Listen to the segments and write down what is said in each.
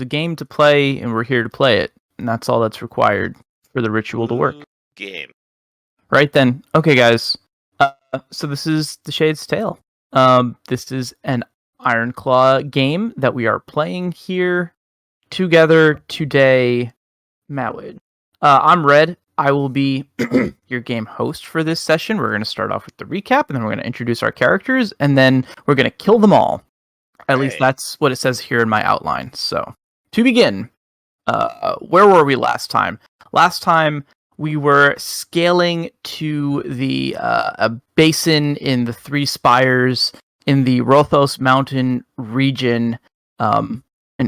There's a game to play, and we're here to play it. And that's all that's required for the ritual to work. Game. Right then. Okay, guys. So this is The Shade's Tale. This is an Ironclaw game that we are playing here together today. Mawid. I'm Red. I will be your game host for this session. We're going to start off with the recap, and then we're going to introduce our characters, and then we're going to kill them all. At least that's what it says here in my outline. So, to begin, where were we last time? Last time, we were scaling to the a basin in the Three Spires in the Rothos Mountain region, an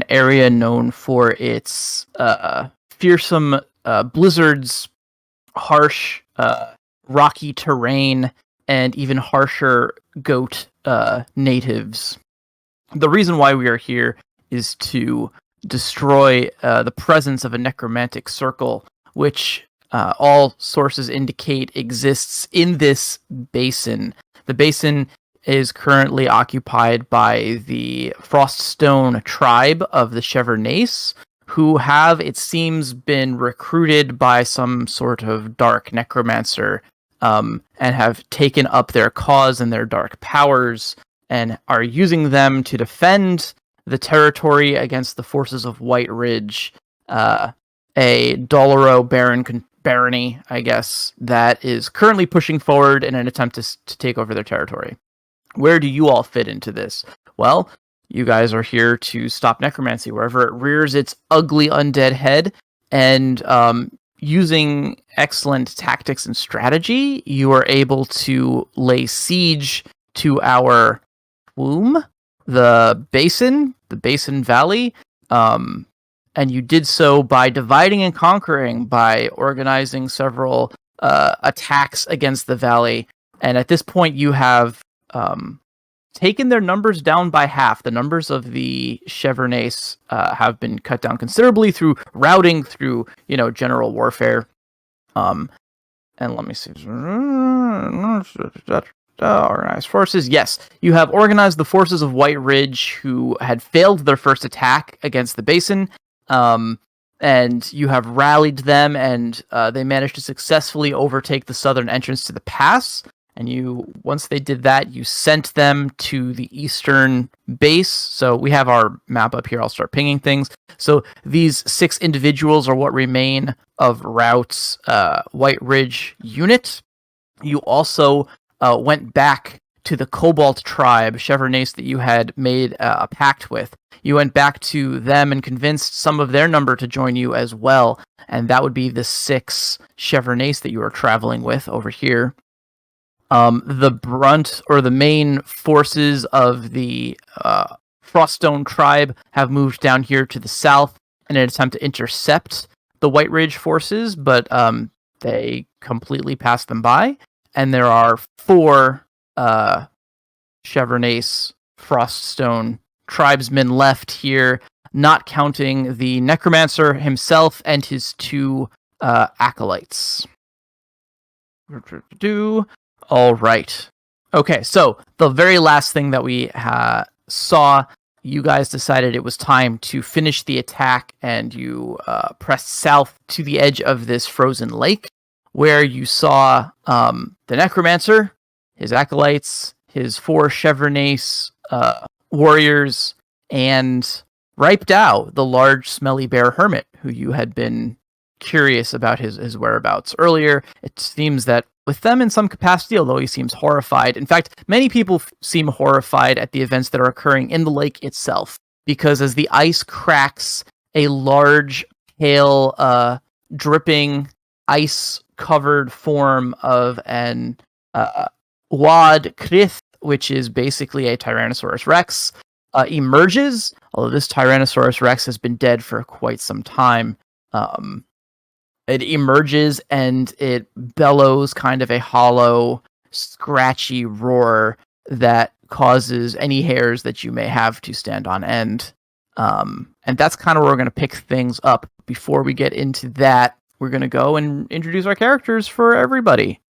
area known for its fearsome blizzards, harsh rocky terrain, and even harsher goat natives. The reason why we are here is to destroy the presence of a necromantic circle, which all sources indicate exists in this basin. The basin is currently occupied by the Froststone tribe of the Chevernace, who have, it seems, been recruited by some sort of dark necromancer, and have taken up their cause and their dark powers, and are using them to defend the territory against the forces of White Ridge, a Doloro barony, I guess, that is currently pushing forward in an attempt to take over their territory. Where do you all fit into this? Well, you guys are here to stop necromancy wherever it rears its ugly undead head, and using excellent tactics and strategy, you are able to lay siege to our womb, the basin valley, and you did so by dividing and conquering, by organizing several attacks against the valley. And at this point, you have taken their numbers down by half. The numbers of the Chevernace have been cut down considerably through routing, through general warfare. And let me see. Organized forces. Yes, you have organized the forces of White Ridge, who had failed their first attack against the basin. And you have rallied them, and they managed to successfully overtake the southern entrance to the pass. And once they did that, you sent them to the eastern base. So we have our map up here. I'll start pinging things. So these 6 individuals are what remain of Rout's White Ridge unit. You also went back to the Cobalt tribe, Chevernace, that you had made a pact with. You went back to them and convinced some of their number to join you as well. And that would be the 6 Chevernace that you are traveling with over here. The brunt, or the main forces of the Froststone tribe, have moved down here to the south in an attempt to intercept the White Ridge forces, but they completely passed them by. And there are 4 Chevernace Froststone tribesmen left here, not counting the necromancer himself and his 2 acolytes. All right. Okay, so the very last thing that we saw, you guys decided it was time to finish the attack, and you pressed south to the edge of this frozen lake, where you saw the necromancer, his acolytes, his 4 Chevernace warriors, and Ripe Dow, the large smelly bear hermit, who you had been curious about his whereabouts earlier. It seems that with them in some capacity, although he seems horrified. In fact, many people seem horrified at the events that are occurring in the lake itself, because as the ice cracks, a large, pale, dripping, ice-covered form of an Wad Krith, which is basically a Tyrannosaurus Rex, emerges, although this Tyrannosaurus Rex has been dead for quite some time. It emerges and it bellows kind of a hollow, scratchy roar that causes any hairs that you may have to stand on end. And that's kind of where we're going to pick things up. Before we get into that, we're going to go and introduce our characters for everybody.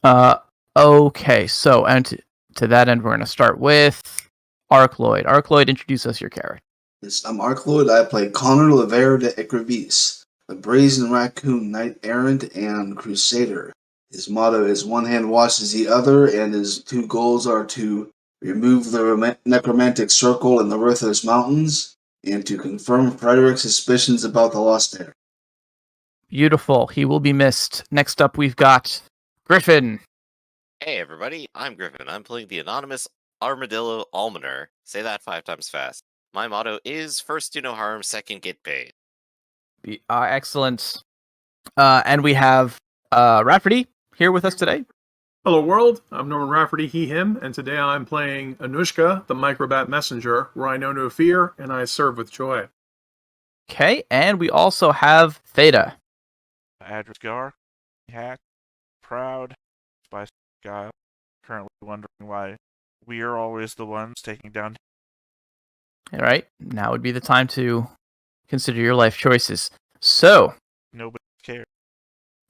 Okay, so and to that end, we're going to start with Arcloid. Arcloid, introduce us your character. Yes, I'm Arclord. I play Connor Lavere de Ecrevis, a brazen raccoon knight errant and crusader. His motto is one hand washes the other, and his two goals are to remove the necromantic circle in the Rothos Mountains and to confirm Frederick's suspicions about the lost heir. Beautiful. He will be missed. Next up, we've got Griffin. Hey everybody, I'm Griffin. I'm playing the anonymous Armadillo Almoner. Say that 5 times fast. My motto is first do no harm, second get paid. Excellent. And we have Rafferty here with us today. Hello world, I'm Norman Rafferty, he, him, and today I'm playing Anushka, the Microbat Messenger, where I know no fear, and I serve with joy. Okay, and we also have Theta. Adrisgar, hack, proud, spicy guy, currently wondering why we are always the ones taking down. All right, now would be the time to consider your life choices. So, Nobody cares.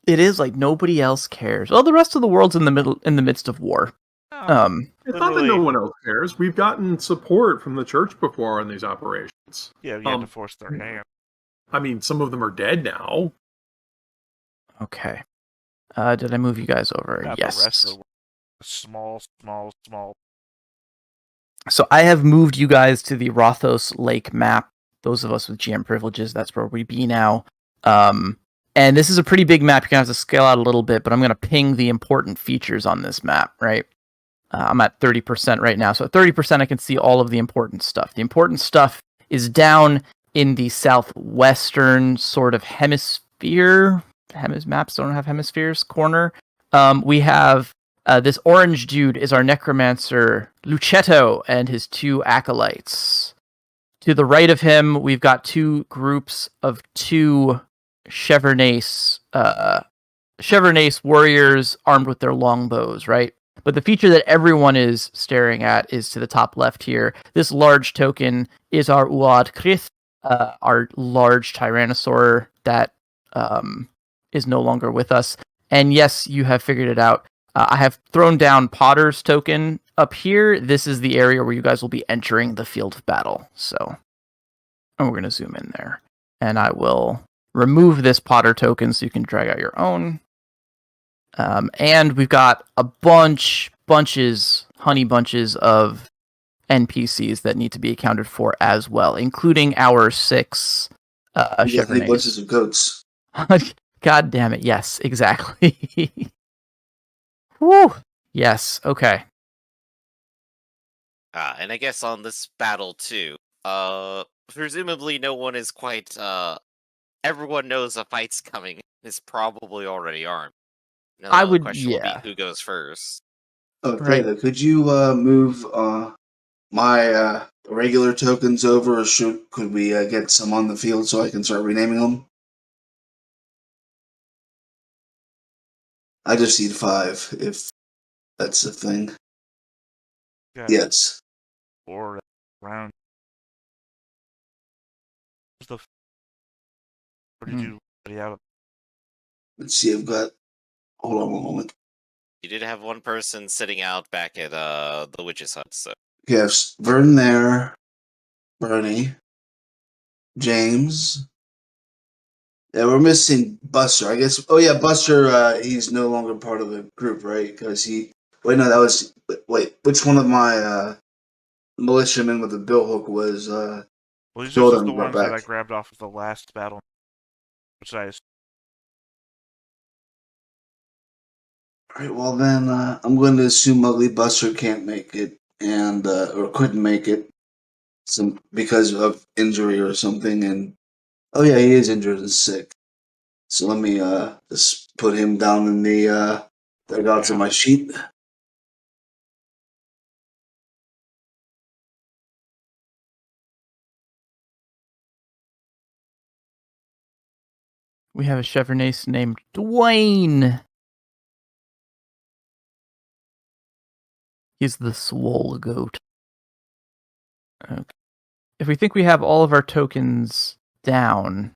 it is like nobody else cares. Well, the rest of the world's in the midst of war. It's not that no one else cares. We've gotten support from the church before on these operations. Yeah, we had to force their hand. I mean, some of them are dead now. Okay. Did I move you guys over? Not Yes. The rest of the world. Small. So I have moved you guys to the Rothos Lake Map. Those of us with GM privileges, that's where we be now. And this is a pretty big map. You're going to have to scale out a little bit, but I'm going to ping the important features on this map, right? I'm at 30% right now. So at 30%, I can see all of the important stuff. The important stuff is down in the southwestern sort of hemisphere. Maps don't have hemispheres corner. We have this orange dude is our necromancer, Lucetto, and his two acolytes. To the right of him, we've got two groups of two Chevernais warriors armed with their longbows, right? But the feature that everyone is staring at is to the top left here. This large token is our Uad Krith, our large tyrannosaur that is no longer with us. And yes, you have figured it out. I have thrown down Potter's token up here. This is the area where you guys will be entering the field of battle. So, and we're going to zoom in there. And I will remove this Potter token so you can drag out your own. And we've got a honey bunches of NPCs that need to be accounted for as well, including our 6 Honey bunches of goats. God damn it, yes, exactly. Woo! Yes, okay. And I guess on this battle too, presumably no one is quite, everyone knows a fight's coming, is probably already armed. Now the question will be who goes first. Okay, right. Could you move my regular tokens over, or could we get some on the field so I can start renaming them? I just need 5, if that's the thing. Yeah. Yes. Or round. What did you already have? Let's see, I've got... Hold on one moment. You did have one person sitting out back at the witch's hut, so... Yes, Vern there, Bernie, James... Yeah, we're missing Buster, I guess. Oh yeah, Buster, he's no longer part of the group, right? Because he... Wait, no, that was... Wait, which one of my militiamen with the billhook was... Well, these are just the ones that I grabbed off of the last battle. Which I... Alright, well then, I'm going to assume Ugly Buster can't make it, and or couldn't make it, because of injury or something, and... Oh yeah, he is injured and sick. So let me just put him down in the dugouts of my sheet. We have a Chevernais named Dwayne. He's the swole goat. Okay. If we think we have all of our tokens down,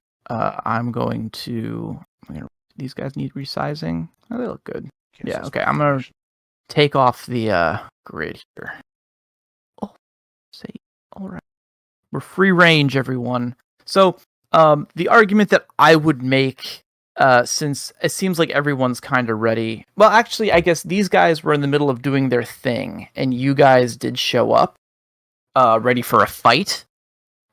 these guys need resizing. Oh, they look good. Yeah, okay. I'm going to take off the grid here. Oh, say, all right. We're free range, everyone. So the argument that I would make, since it seems like everyone's kind of ready. Well, actually, I guess these guys were in the middle of doing their thing, and you guys did show up, ready for a fight.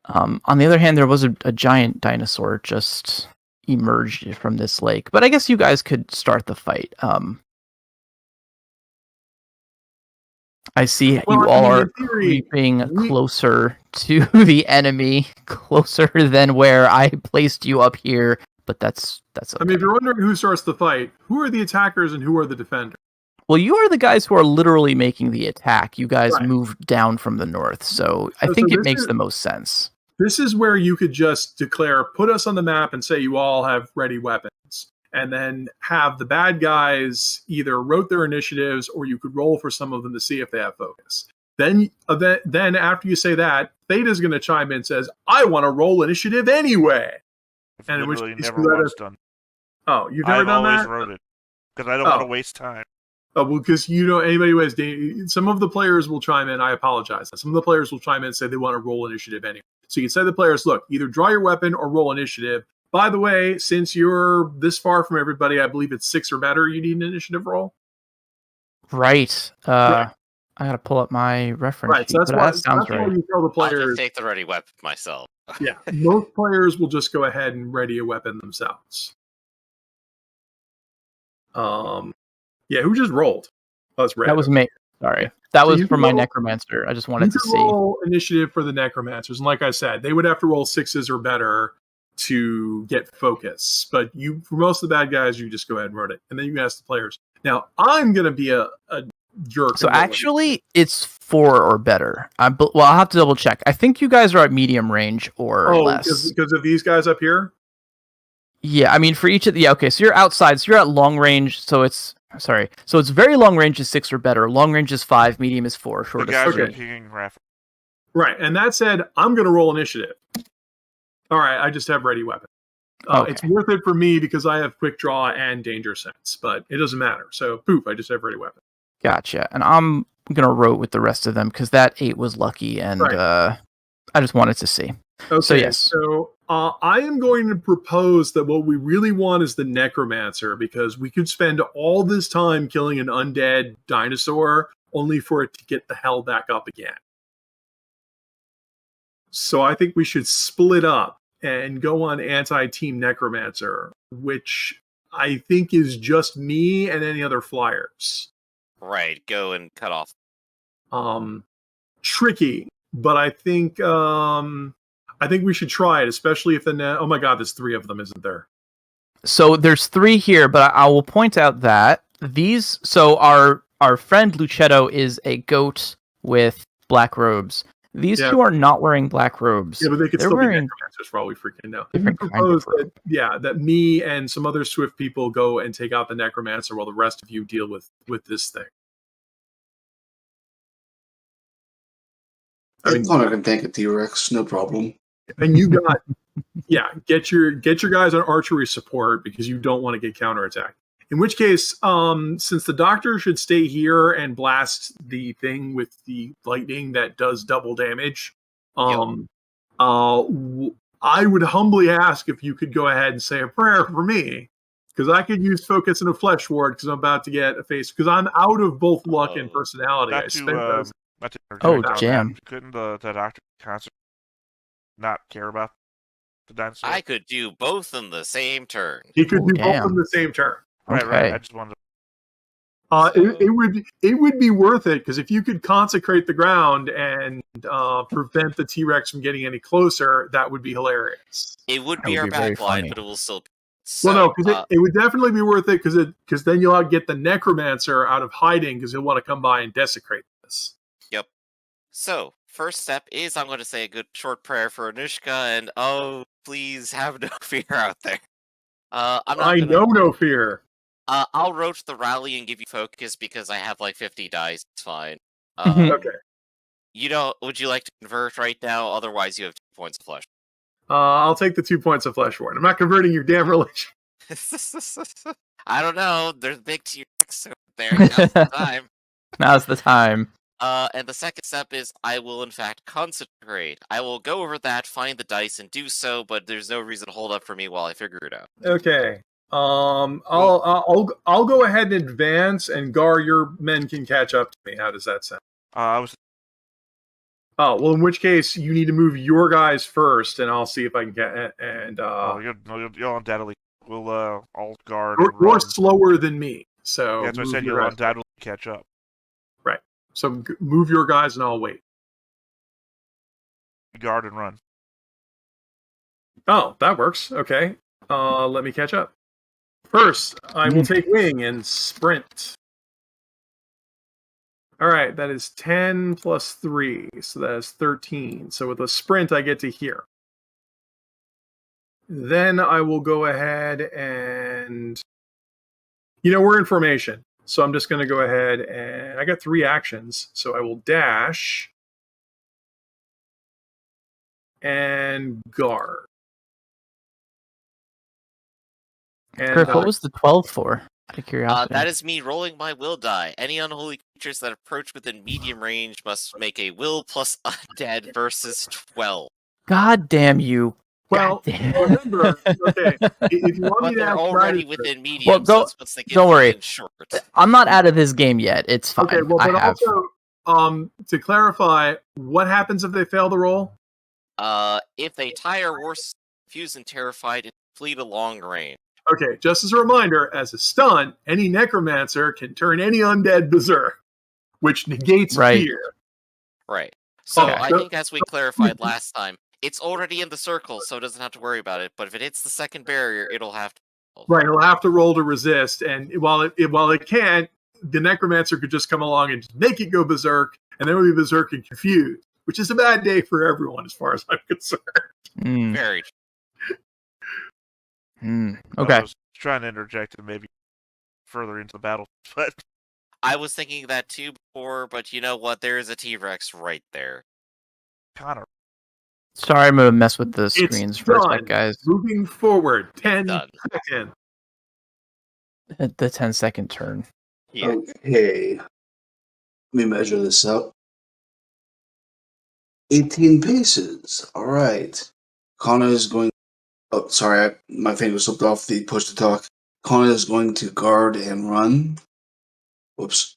On the other hand, there was a giant dinosaur just emerged from this lake. But I guess you guys could start the fight. I see you all are creeping closer to the enemy, closer than where I placed you up here. But that's okay. I mean, if you're wondering who starts the fight, who are the attackers and who are the defenders? Well, you are the guys who are literally making the attack. You guys moved down from the north, so I think it makes the most sense. This is where you could just declare, put us on the map and say you all have ready weapons. And then have the bad guys either rote their initiatives or you could roll for some of them to see if they have focus. Then after you say that, Theta's going to chime in and says, I want to roll initiative anyway. I've literally never once done. Oh, you've never done that? I've always wrote it because I don't want to waste time. Oh, well, because anybody who has some of the players will chime in. I apologize. Some of the players will chime in and say they want to roll initiative anyway. So you can say to the players, look, either draw your weapon or roll initiative. By the way, since you're this far from everybody, I believe it's 6 or better, you need an initiative roll. Right. I gotta pull up my reference. Right, so that's why you tell the players. I'll just take the ready weapon myself. Yeah, most players will just go ahead and ready a weapon themselves. Yeah, who just rolled? Oh, that's Red. That was me. Sorry. That was for my necromancer. I just wanted to see. Roll initiative for the necromancers, and like I said, they would have to roll 6s or better to get focus. But for most of the bad guys, you just go ahead and roll it, and then you ask the players. Now, I'm going to be a jerk. So actually, it's 4 or better. I'll have to double check. I think you guys are at medium range or less. Because of these guys up here? Yeah, I mean, for each of the... Yeah, okay, so you're outside, so you're at long range, so it's... Sorry. So it's very long range is 6 or better. Long range is 5, medium is 4, short is 3. Right, and that said, I'm going to roll initiative. All right, I just have ready weapon. Okay. It's worth it for me because I have quick draw and danger sense, but it doesn't matter. So, poof, I just have ready weapon. Gotcha. And I'm going to rote with the rest of them because that 8 was lucky, and I just wanted to see. Okay, so yes. So I am going to propose that what we really want is the necromancer, because we could spend all this time killing an undead dinosaur only for it to get the hell back up again. So I think we should split up and go on anti-team necromancer, which I think is just me and any other flyers. Right, go and cut off. Tricky, but I think we should try it, especially if oh my god, there's 3 of them, isn't there? So there's 3 here, but I will point out that these. So our friend Lucetto is a goat with black robes. These 2 are not wearing black robes. Yeah, but they could still be necromancers for all we freaking know. We propose that me and some other swift people go and take out the necromancer while the rest of you deal with this thing. I mean, Connor can tank a T-Rex, no problem. And you got, get your guys on archery support because you don't want to get counterattacked. In which case, since the doctor should stay here and blast the thing with the lightning that does double damage, I would humbly ask if you could go ahead and say a prayer for me, because I could use focus and a flesh ward because I'm about to get a face, because I'm out of both luck and personality. Jam. Couldn't the doctor not care about the dinosaur? I could do both in the same turn. He could do both in the same turn. Right. I just wanted it would be worth it, because if you could consecrate the ground and prevent the T-Rex from getting any closer, that would be hilarious. It would be our backline, but it will still. So, well, no, because it would definitely be worth it, because then you'll get the necromancer out of hiding, because he'll want to come by and desecrate this. Yep. So first step is I'm going to say a good short prayer for Anushka, and please have no fear out there. No fear. I'll roach the rally and give you focus because I have like 50 dice. It's fine. Okay. Would you like to convert right now? Otherwise, you have 2 points of flesh. I'll take the 2 points of flesh ward. I'm not converting your damn religion. I don't know. There's big T-Rex over there. Now's the time. Now's the time. And the second step is I will in fact concentrate. I will go over that, find the dice, and do so. But there's no reason to hold up for me while I figure it out. Okay. I'll go ahead and advance, and Gar, your men can catch up to me. How does that sound? I was. Oh, well, in which case you need to move your guys first, and I'll see if I can get and You'll undoubtedly will all guard. You're slower than me, so yeah, that's what I said. You'll undoubtedly catch up. Right. So move your guys, and I'll wait. Guard and run. Oh, that works. Okay. Let me catch up. First, I will take wing and sprint. All right, that is 10 plus 3, so that is 13. So with a sprint, I get to here. Then I will go ahead and... we're in formation, so I'm just going to go ahead and... I got 3 actions, so I will dash and guard. And, Kirk, what was the 12 for? Out of curiosity. That is me rolling my will die. Any unholy creatures that approach within medium range must make a will plus undead versus 12. God damn you. Well, remember, okay, if you want But me to they're ask already guys within medium, go- so once they get don't worry. in short. I'm not out of this game yet. It's fine. Okay, well, but also, to clarify, what happens if they fail the roll? If they tie or worse, confused and terrified, and flee to long range. Okay, just as a reminder, as a stunt, any necromancer can turn any undead berserk, which negates fear. Right. So Okay. I think as we clarified last time, it's already in the circle, so it doesn't have to worry about it. But if it hits the second barrier, it'll have to. Right, it'll have to roll to resist, and while it can't, the necromancer could just come along and just make it go berserk, and then we'll be berserk and confused, which is a bad day for everyone, as far as I'm concerned. Very. Okay. I was trying to interject and maybe further into the battle, but I was thinking that too before, but you know what? There is a T-Rex right there. Connor. Sorry, I'm going to mess with the screens for a sec, guys. Moving forward, 10 seconds. The 10-second turn. Yeah. Okay. Let me measure this out. 18 paces. All right. Connor is going... Oh, sorry, my finger slipped off the push to talk. Connor is going to guard and run. Whoops.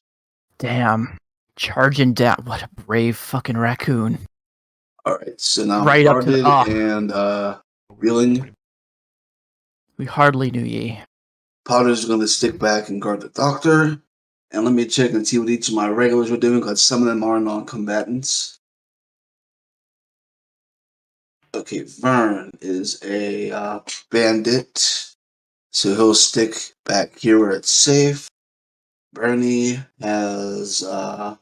Damn. Charging down. What a brave fucking raccoon. Alright, so now Right I'm up to guarded and reeling. We hardly knew ye. Potter's going to stick back and guard the doctor. And let me check and see what each of my regulars are doing, because some of them are non-combatants. Okay, Vern is a bandit, so he'll stick back here where it's safe. Bernie has, let's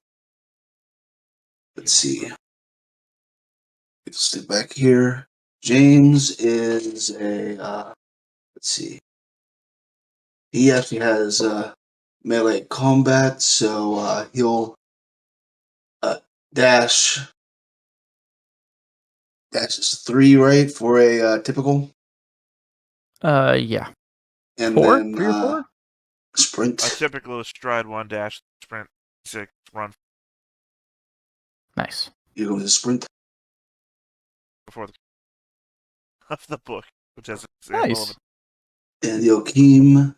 see, he'll stick back here. James is a, let's see, he actually has melee combat, so he'll dash. Dash is 3, right, for a typical? Yeah. And 4? then 3 or 4? Sprint. I typically stride 1, dash, sprint 6, run Nice. You go to sprint. before the of the book, which has an example of Nice. it. And Joachim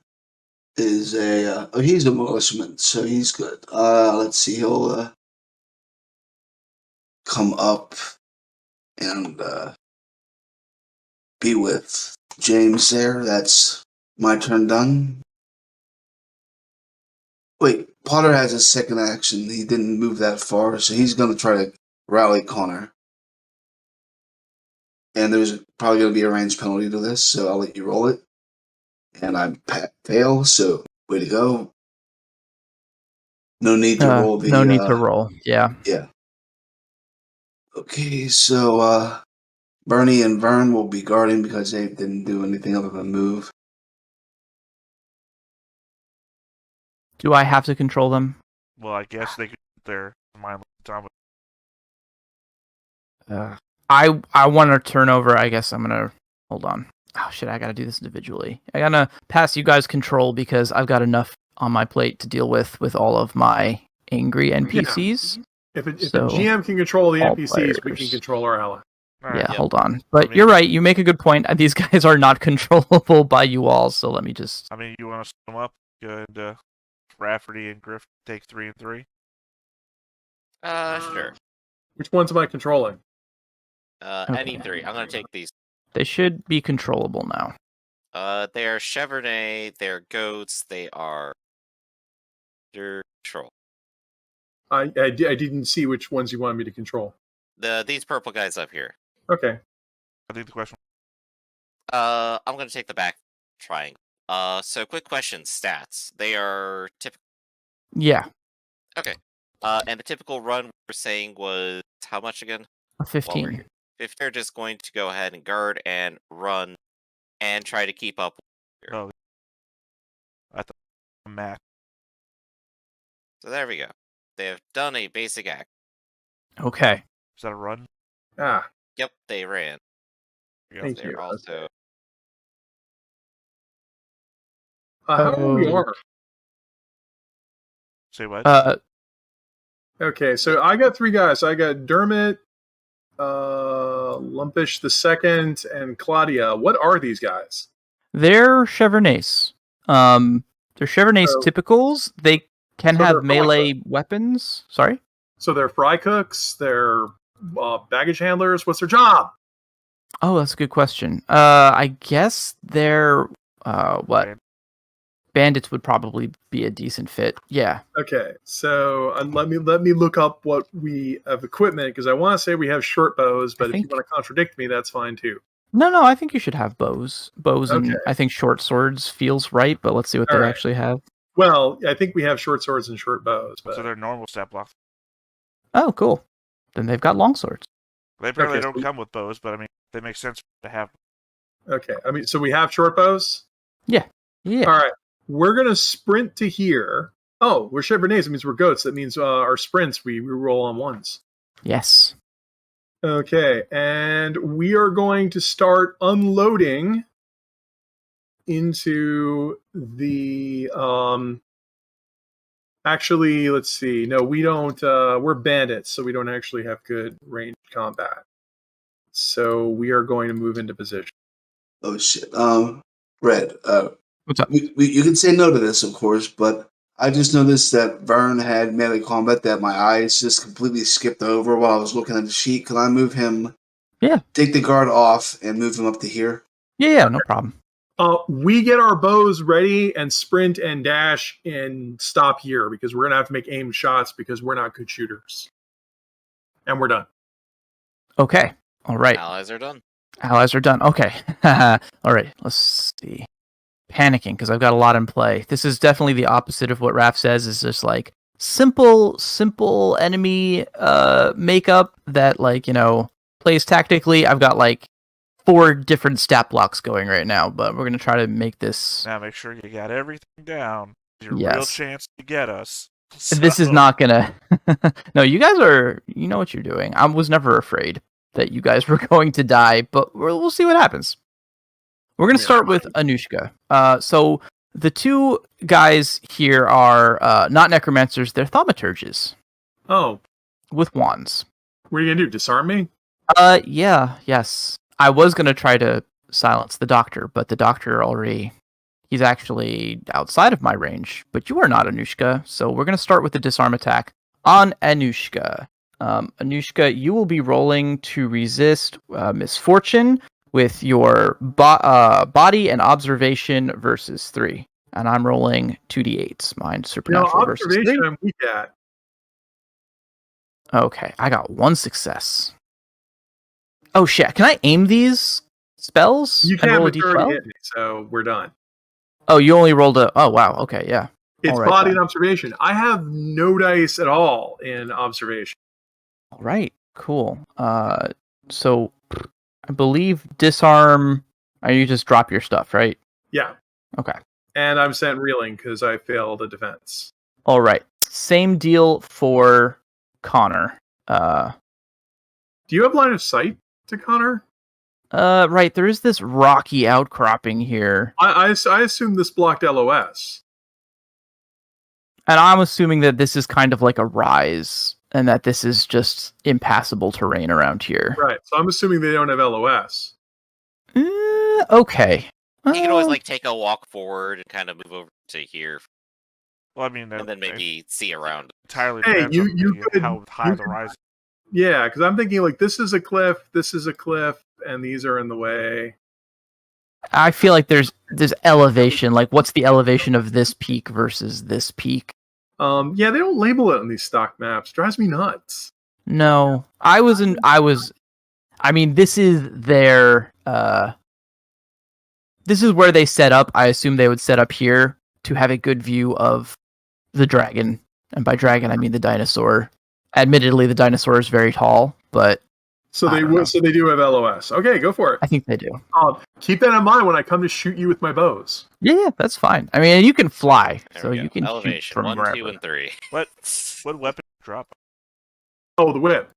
is a he's a militiaman, so he's good. Let's see, he'll come up and be with James there. That's my turn done. Wait, Potter has a second action. He didn't move that far, so he's going to try to rally Connor. And there's probably going to be a range penalty to this, so I'll let you roll it. And I fail, so way to go. No need to roll the... No need to roll, yeah. Yeah. Okay, so Bernie and Vern will be guarding because they didn't do anything other than move. Do I have to control them? Well, I guess they could get their mindless time. I want to turn over. I guess I'm going to... Hold on. Oh, shit, I got to do this individually. I got to pass you guys control because I've got enough on my plate to deal with all of my angry NPCs. If the GM can control the NPCs, we can control our ally. Right. Yeah, hold on. But you're right. You make a good point. These guys are not controllable by you all, so let me just... you want to split them up? Good. Rafferty and Griff take 3 and 3? Sure. Which ones am I controlling? Any 3. I'm going to take these. They should be controllable now. They are Chevrolet, they're goats, they are... Your control. I didn't see which ones you wanted me to control. These purple guys up here. Okay. I think the question... I'm going to take the back triangle. So quick question, stats. They are typical. Yeah. Okay. And the typical run we were saying was how much again? 15. If they're just going to go ahead and guard and run and try to keep up. Oh. I thought Mac. So there we go. They have done a basic act. Okay. Is that a run? Ah. Yep, they ran. Thank you. Also... How do we are? Say what? Okay, so I got 3 guys. I got Dermot, Lumpish the Second, and Claudia. What are these guys? They're Chevronnets. They're Chevronnets typicals. They can have melee weapons. Sorry? So they're fry cooks, they're baggage handlers. What's their job? Oh, that's a good question. I guess they're what? Bandits would probably be a decent fit. Yeah. Okay, so let me look up what we have equipment, because I want to say we have short bows, but if you want to contradict me, that's fine too. No, I think you should have bows. And I think short swords feels right, but let's see what they actually have. Well, I think we have short swords and short bows. But... So they're normal stat blocks. Oh, cool. Then they've got long swords. They probably don't come with bows, but they make sense to have. Okay, so we have short bows? Yeah. All right. We're going to sprint to here. Oh, we're Chevronnets. That means we're goats. That means our sprints, we roll on ones. Yes. Okay, and we are going to start unloading into the... Actually, let's see. No, we don't... we're bandits, so we don't actually have good ranged combat. So we are going to move into position. Oh, shit. Red, what's up? You can say no to this, of course, but I just noticed that Vern had melee combat that my eyes just completely skipped over while I was looking at the sheet. Can I move him? Yeah. Take the guard off and move him up to here? Yeah, no problem. We get our bows ready and sprint and dash and stop here because we're going to have to make aimed shots because we're not good shooters. And we're done. Okay. All right. Allies are done. Okay. All right. Let's see. Panicking because I've got a lot in play. This is definitely the opposite of what Raph says. Is just like simple enemy makeup that plays tactically. I've got 4 different stat blocks going right now, but we're gonna try to make this. Now make sure you got everything down. Your real chance to get us. So... This is not gonna. No, you guys are. You know what you're doing. I was never afraid that you guys were going to die, but we'll see what happens. We're going to start with Anushka. So the 2 guys here are not necromancers, they're thaumaturges. Oh. With wands. What are you going to do, disarm me? Yes. I was going to try to silence the doctor, but the doctor he's actually outside of my range. But you are not Anushka, so we're going to start with the disarm attack on Anushka. Anushka, you will be rolling to resist misfortune with your body and observation versus 3. And I'm rolling 2d8s. Mine supernatural versus 3. I'm weak at. Okay, I got 1 success. Oh shit, can I aim these spells? You can't, but you already hit me, so we're done. Oh, you only rolled oh wow, okay, yeah. It's body and observation. I have no dice at all in observation. All right, cool. So I believe disarm. You just drop your stuff, right? Yeah. Okay. And I'm sent reeling because I failed a defense. All right. Same deal for Connor. Do you have line of sight to Connor? Right. There is this rocky outcropping here. I assume this blocked LOS. And I'm assuming that this is kind of like a rise and that this is just impassable terrain around here. Right. So I'm assuming they don't have LOS. Okay. You can always take a walk forward and kind of move over to here. Well, I mean, and then maybe see around. Entirely Hey, depends on how high the rise. Yeah, because I'm thinking this is a cliff, and these are in the way. I feel like there's elevation. Like, what's the elevation of this peak versus this peak? Yeah, they don't label it on these stock maps. Drives me nuts. No, I mean, this is their. This is where they set up. I assume they would set up here to have a good view of the dragon, and by dragon I mean the dinosaur. Admittedly, the dinosaur is very tall, but so they do have LOS. Okay, go for it. I think they do. Keep that in mind when I come to shoot you with my bows. Yeah, that's fine. I mean, you can fly, so you can elevation shoot from 1, wherever. 2, and 3. What weapon drop? Oh, the whip.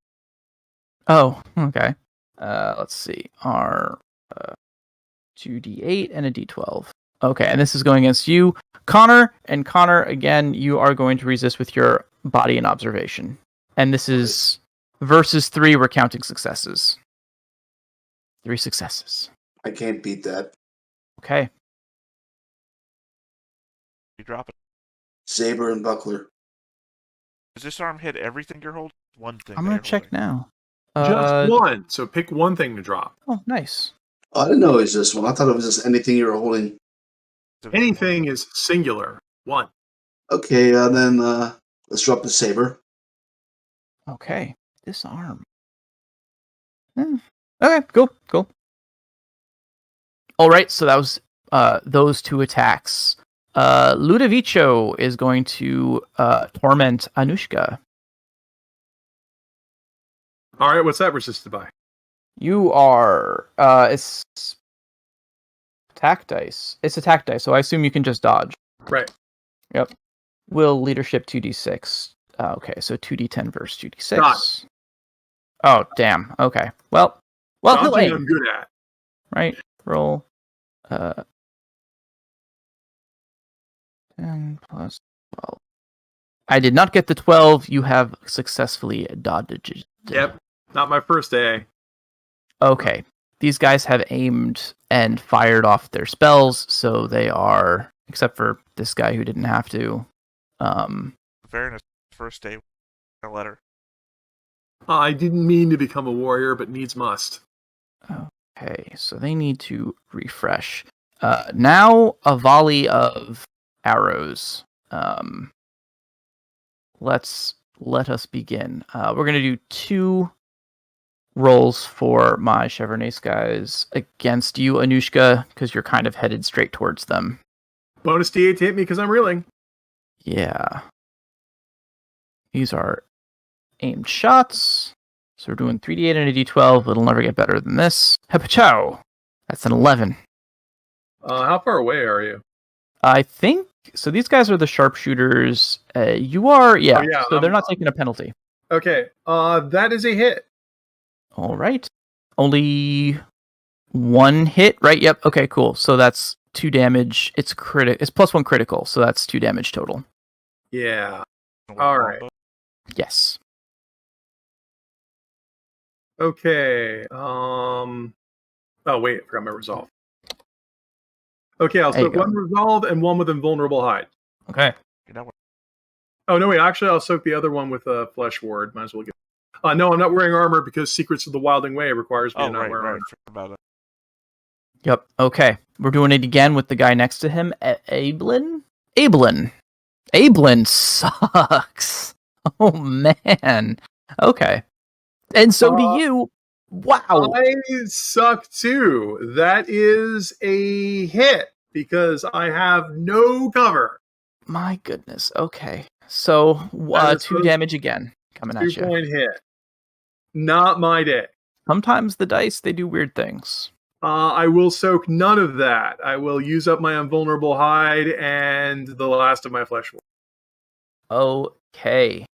Oh, okay. Let's see. Our 2d8 and a d12. Okay, and this is going against you, Connor. And Connor, again, you are going to resist with your body and observation. And this is versus 3. We're counting successes. 3 successes. I can't beat that. Okay. You drop it. Saber and buckler. Does this arm hit everything you're holding? One thing. I'm going to check now. Just one. So pick one thing to drop. Oh, nice. Oh, I didn't know it was just one. I thought it was just anything you were holding. Anything is singular. One. Okay, then let's drop the saber. Okay. Disarm. Okay, cool. All right, so that was those 2 attacks. Ludovico is going to torment Anushka. All right, what's that resisted by? You are it's attack dice. It's attack dice, so I assume you can just dodge. Right. Yep. Will leadership 2d6. Okay, so 2d10 versus 2d6. Dodge. Oh, damn. Okay. Well, he'll aim. I'm good at. Right. Roll 10 plus 12. I did not get the 12. You have successfully dodged. Yep. Not my first day. Okay. These guys have aimed and fired off their spells, so they are, except for this guy who didn't have to. Fairness, first day, a letter. I didn't mean to become a warrior, but needs must. Okay, so they need to refresh. Now a volley of arrows. Let us begin. We're gonna do 2 rolls for my Chevrolet guys against you, Anushka, because you're kind of headed straight towards them. Bonus D8 to hit me because I'm reeling. Yeah. These are aimed shots. So we're doing 3d8 and a d12. It'll never get better than this. Hepachow! That's an 11. How far away are you? I think... So these guys are the sharpshooters. You are... Yeah, so they're not taking a penalty. Okay. That is a hit. All right. Only 1 hit, right? Yep. Okay, cool. So that's 2 damage. It's plus 1 critical, so that's 2 damage total. Yeah. All right. Yes. Okay. Oh wait, I forgot my resolve. Okay, I'll soak 1 resolve and 1 with invulnerable hide. Okay. Oh no, wait. Actually, I'll soak the other one with a flesh ward. Might as well get. No, I'm not wearing armor because Secrets of the Wilding Way requires me to not wear armor. About it. Yep. Okay. We're doing it again with the guy next to him, Ablin. Ablin sucks. Oh man. Okay. And so do you. Wow. I suck too. That is a hit because I have no cover. My goodness. Okay. So 2 damage again coming at you. 2-point hit. Not my day. Sometimes the dice, they do weird things. I will soak none of that. I will use up my invulnerable hide and the last of my flesh wound. Okay.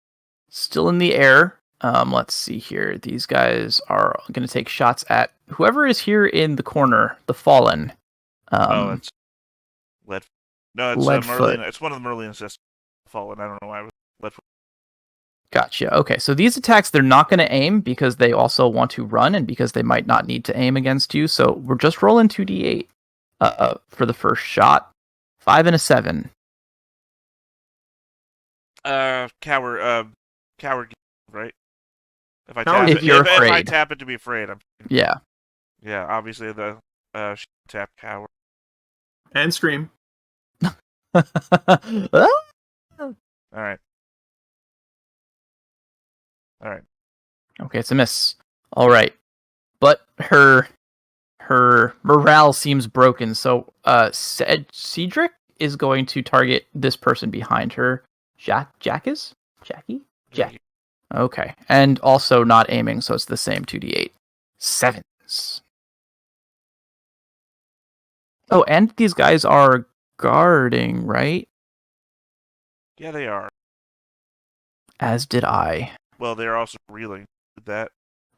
Still in the air. Let's see here. These guys are going to take shots at whoever is here in the corner, the Fallen. It's Lead. No, it's Leadfoot. Merlin. It's one of the Merlins that's Fallen. I don't know why. Leadfoot. Gotcha. Okay, so these attacks, they're not going to aim because they also want to run and because they might not need to aim against you. So we're just rolling 2d8 for the first shot. 5 and a 7. Coward, right? If I Coward- tap If you're if I afraid. tap it to be afraid, Yeah. yeah, obviously the tap coward. And scream. All right. Okay, it's a miss. All right, but her morale seems broken. So, Cedric is going to target this person behind her. Jackie. Okay, and also not aiming, so it's the same 2d8. 7s. Oh, and these guys are guarding, right? Yeah, they are. As did I. Well, they're also reeling with that.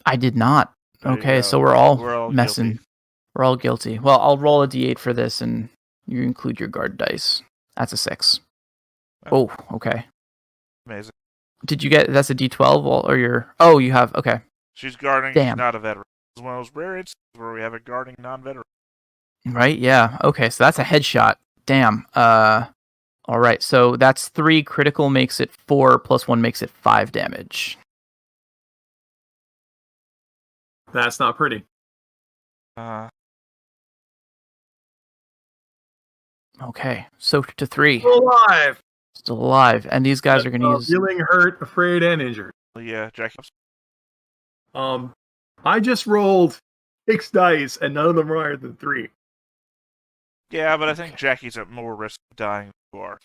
I did not. There you Okay, go. so we're all messing. Guilty. We're all guilty. Well, I'll roll a d8 for this, and you include your guard dice. That's a 6. Oh, okay. Amazing. Did you get? That's a d12, or your? Oh, you have. Okay. She's guarding. Damn. She's not a veteran. It's one of those rare instances where we have a guarding non-veteran. Right. Yeah. Okay. So that's a headshot. Damn. All right. So that's 3 critical makes it 4 plus 1 makes it 5 damage. That's not pretty. Okay. Soaked to 3. Still alive. Still alive, and these guys are going to use. Feeling hurt, afraid, and injured. Yeah, Jackie. I just rolled 6 dice, and none of them are higher than 3. Yeah, but I think Jackie's at more risk of dying than you are.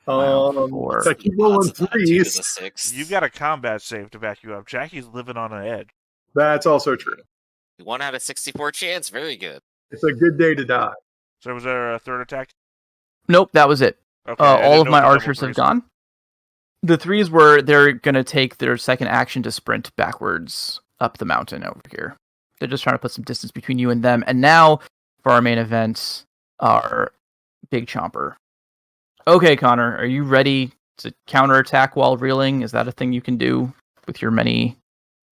Four. I keep rolling Odds of that, 2 to the 3s. 6. You've got a combat save to back you up. Jackie's living on an edge. That's also true. 1 out of 64 chance. Very good. It's a good day to die. So was there a third attack? Nope, that was it. Okay. I All didn't of know my if the double archers have threes- gone. The 3s were they're gonna take their second action to sprint backwards up the mountain over here. They're just trying to put some distance between you and them. And now for our main event, our big chomper. Okay, Connor, are you ready to counterattack while reeling? Is that a thing you can do with your many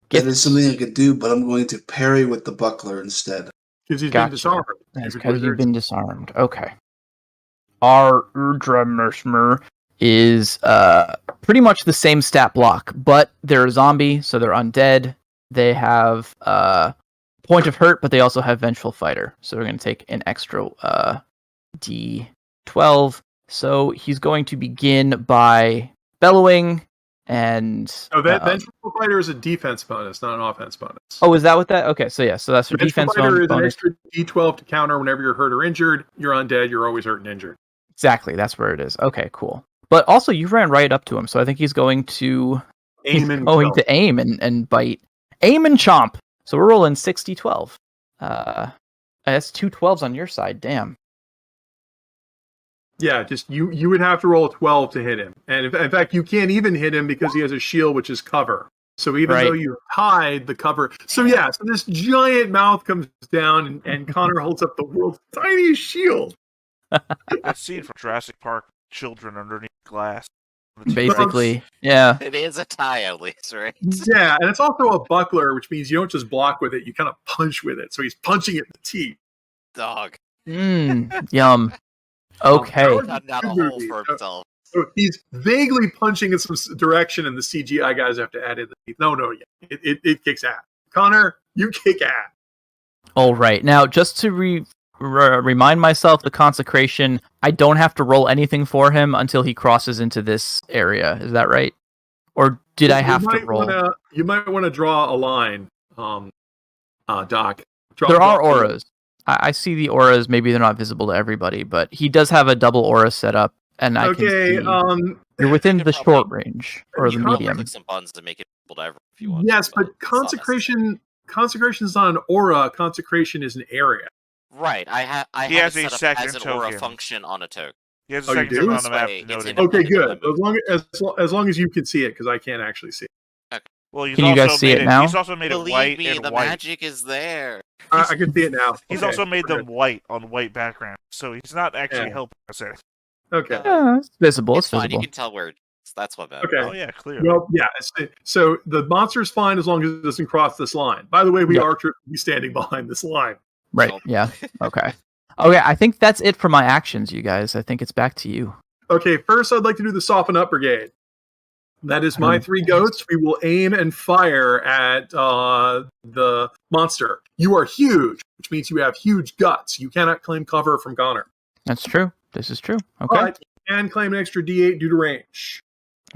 That gifts? is something I could do, but I'm going to parry with the buckler instead. Because he's Gotcha. been disarmed. That's because you've been disarmed. Okay. Our Urdra Mershmer is pretty much the same stat block, but they're a zombie, so they're undead. They have point of hurt, but they also have Vengeful Fighter. So we're going to take an extra D12. So he's going to begin by bellowing and... Oh, Vengeful Fighter is a defense bonus, not an offense bonus. Oh, is that what that... Okay, so yeah, so that's your Vengeful defense Fighter is an bonus. extra D12 to counter whenever you're hurt or injured. You're undead, you're always hurt and injured. Exactly, that's where it is. Okay, cool. But also, you ran right up to him, so I think he's going to... Aim and going kill. to aim and bite. Aim and chomp. So we're rolling 60-12. That's 2 12s on your side. Damn. Yeah, just you would have to roll a 12 to hit him. And in fact, you can't even hit him because he has a shield, which is cover. So even though you hide the cover. So yeah, so this giant mouth comes down and Connor holds up the world's tiniest shield. That scene from Jurassic Park, children underneath glass. Basically, yeah. It is a tie, at least, right? Yeah, and it's also a buckler, which means you don't just block with it, you kind of punch with it. So he's punching it in the teeth. Dog. Yum. Okay. Not a hole for himself. So he's vaguely punching in some direction, and the CGI guys have to add in the teeth. No, it kicks ass. Connor, you kick ass. All right. Now, just to remind myself, the consecration, I don't have to roll anything for him until he crosses into this area. Is that right? Or did I have to roll? You might want to draw a line, Doc. There are auras. I see the auras. Maybe they're not visible to everybody, but he does have a double aura set up, and I can see you're within the short range or the medium. Click some buttons to make it visible to everyone if you want. Yes, but consecration is not an aura. Consecration is an area. Right. I He have has it a set up second as an aura token. function on a token. He has a Oh, you second do? token on the map. It's noted. in- Okay, good. Independent As long as you can see it, because I can't actually see it. Well, he's Can you also guys see made it now? He's also made it Believe white me, and the white. magic is there. I can see it now. He's Okay, also made we're them white on white background, so he's not actually helping us. Okay. Yeah, it's visible. It's It's fine. You visible. can tell where it's That's what matters. Okay. Oh yeah, clearly. Well, yeah. So the monster's fine as long as it doesn't cross this line. By the way, we archers will be standing behind this line. Right. Nope. Yeah. Okay. Okay. I think that's it for my actions, you guys. I think it's back to you. Okay. First, I'd like to do the soften up brigade. That is my 3 goats. We will aim and fire at the monster. You are huge, which means you have huge guts. You cannot claim cover from Connor. That's true. This is true. Okay. But you can claim an extra D8 due to range.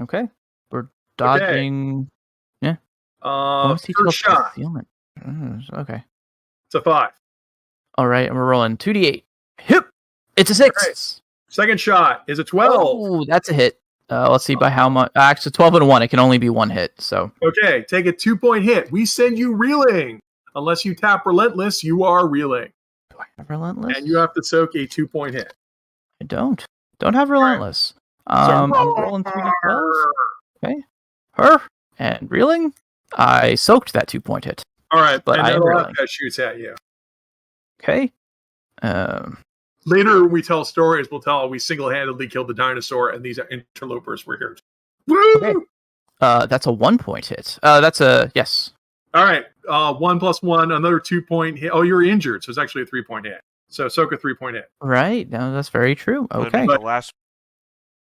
Okay. We're dodging. Yeah. First shot. Okay. It's a 5. All right. And we're rolling 2d8. Hip. It's a 6. Right. Second shot is a 12. Oh, that's a hit. Let's see by how much. Actually, 12 and a 1. It can only be 1 hit. So. Okay. Take a 2-point hit. We send you reeling. Unless you tap Relentless, you are reeling. Do I have Relentless? And you have to soak a 2-point hit. I don't. Don't have Relentless. I'm rolling 3d12. Okay. Her. And reeling. I soaked that 2-point hit. All right. But I am reeling. That shoots at you. Okay. Later, when we tell stories, we'll tell we single-handedly killed the dinosaur, and these interlopers were here. Woo! Okay. That's a 1-point hit. That's a yes. All right. 1 + 1, another 2-point hit. Oh, you're injured, so it's actually a 3-point hit. So soak a 3-point hit. Right. No, that's very true. Okay. The last.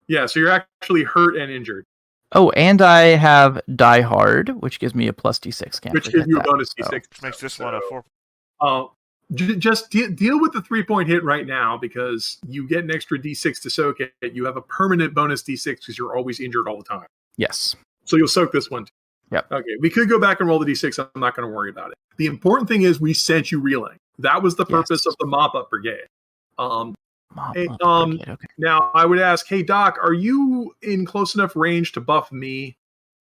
Yeah, so you're actually hurt and injured. Oh, and I have Die Hard, which gives me a plus D6. Can't which forget gives you a that. bonus D6. Which makes this one a 4. Just deal with the 3-point hit right now because you get an extra D6 to soak it. You have a permanent bonus D6 because you're always injured all the time. Yes. So you'll soak this one too. Yep. Okay, we could go back and roll the D6. I'm not going to worry about it. The important thing is we sent you reeling. That was the purpose of the mop-up brigade. Okay. Now, I would ask, hey, Doc, are you in close enough range to buff me?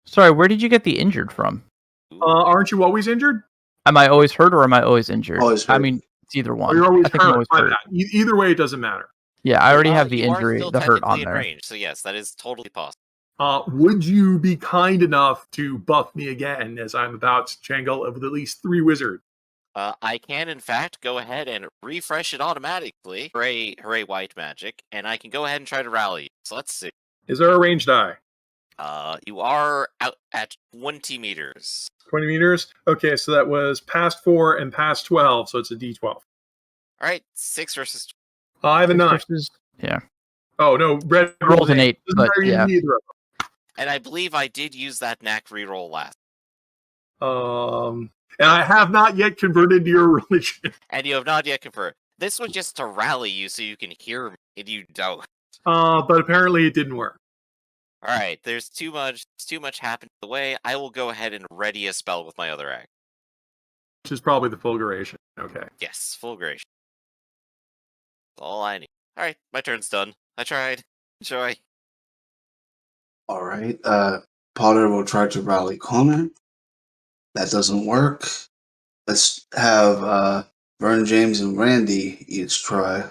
Sorry, where did you get the injured from? Aren't you always injured? Am I always hurt or am I always injured? Always hurt. I mean, it's either one. You're always I think I'm always hurt. Either way, it doesn't matter. Yeah, I already have the You are injury, still the hurt on technically in there. range, so yes, that is totally possible. Would you be kind enough to buff me again as I'm about to jangle with at least 3 wizards? I can, in fact, go ahead and refresh it automatically. Hooray, white magic. And I can go ahead and try to rally you. So let's see. Is there a range die? You are out at 20 meters. 20 meters? Okay, so that was past 4 and past 12, so it's a D12. All right, 6 versus I have a 9. Yeah. Oh, no, red Rolled an 8, but yeah. Either of And I believe I did use that knack reroll last. And I have not yet converted to your religion. And you have not yet converted. This was just to rally you so you can hear me, and you don't. But apparently it didn't work. Alright, there's too much happened the way. I will go ahead and ready a spell with my other act. Which is probably the fulguration. Okay. Yes, fulguration. That's all I need. Alright, my turn's done. I tried. Enjoy. Alright, Potter will try to rally Connor. That doesn't work. Let's have Vern, James, and Randy each try.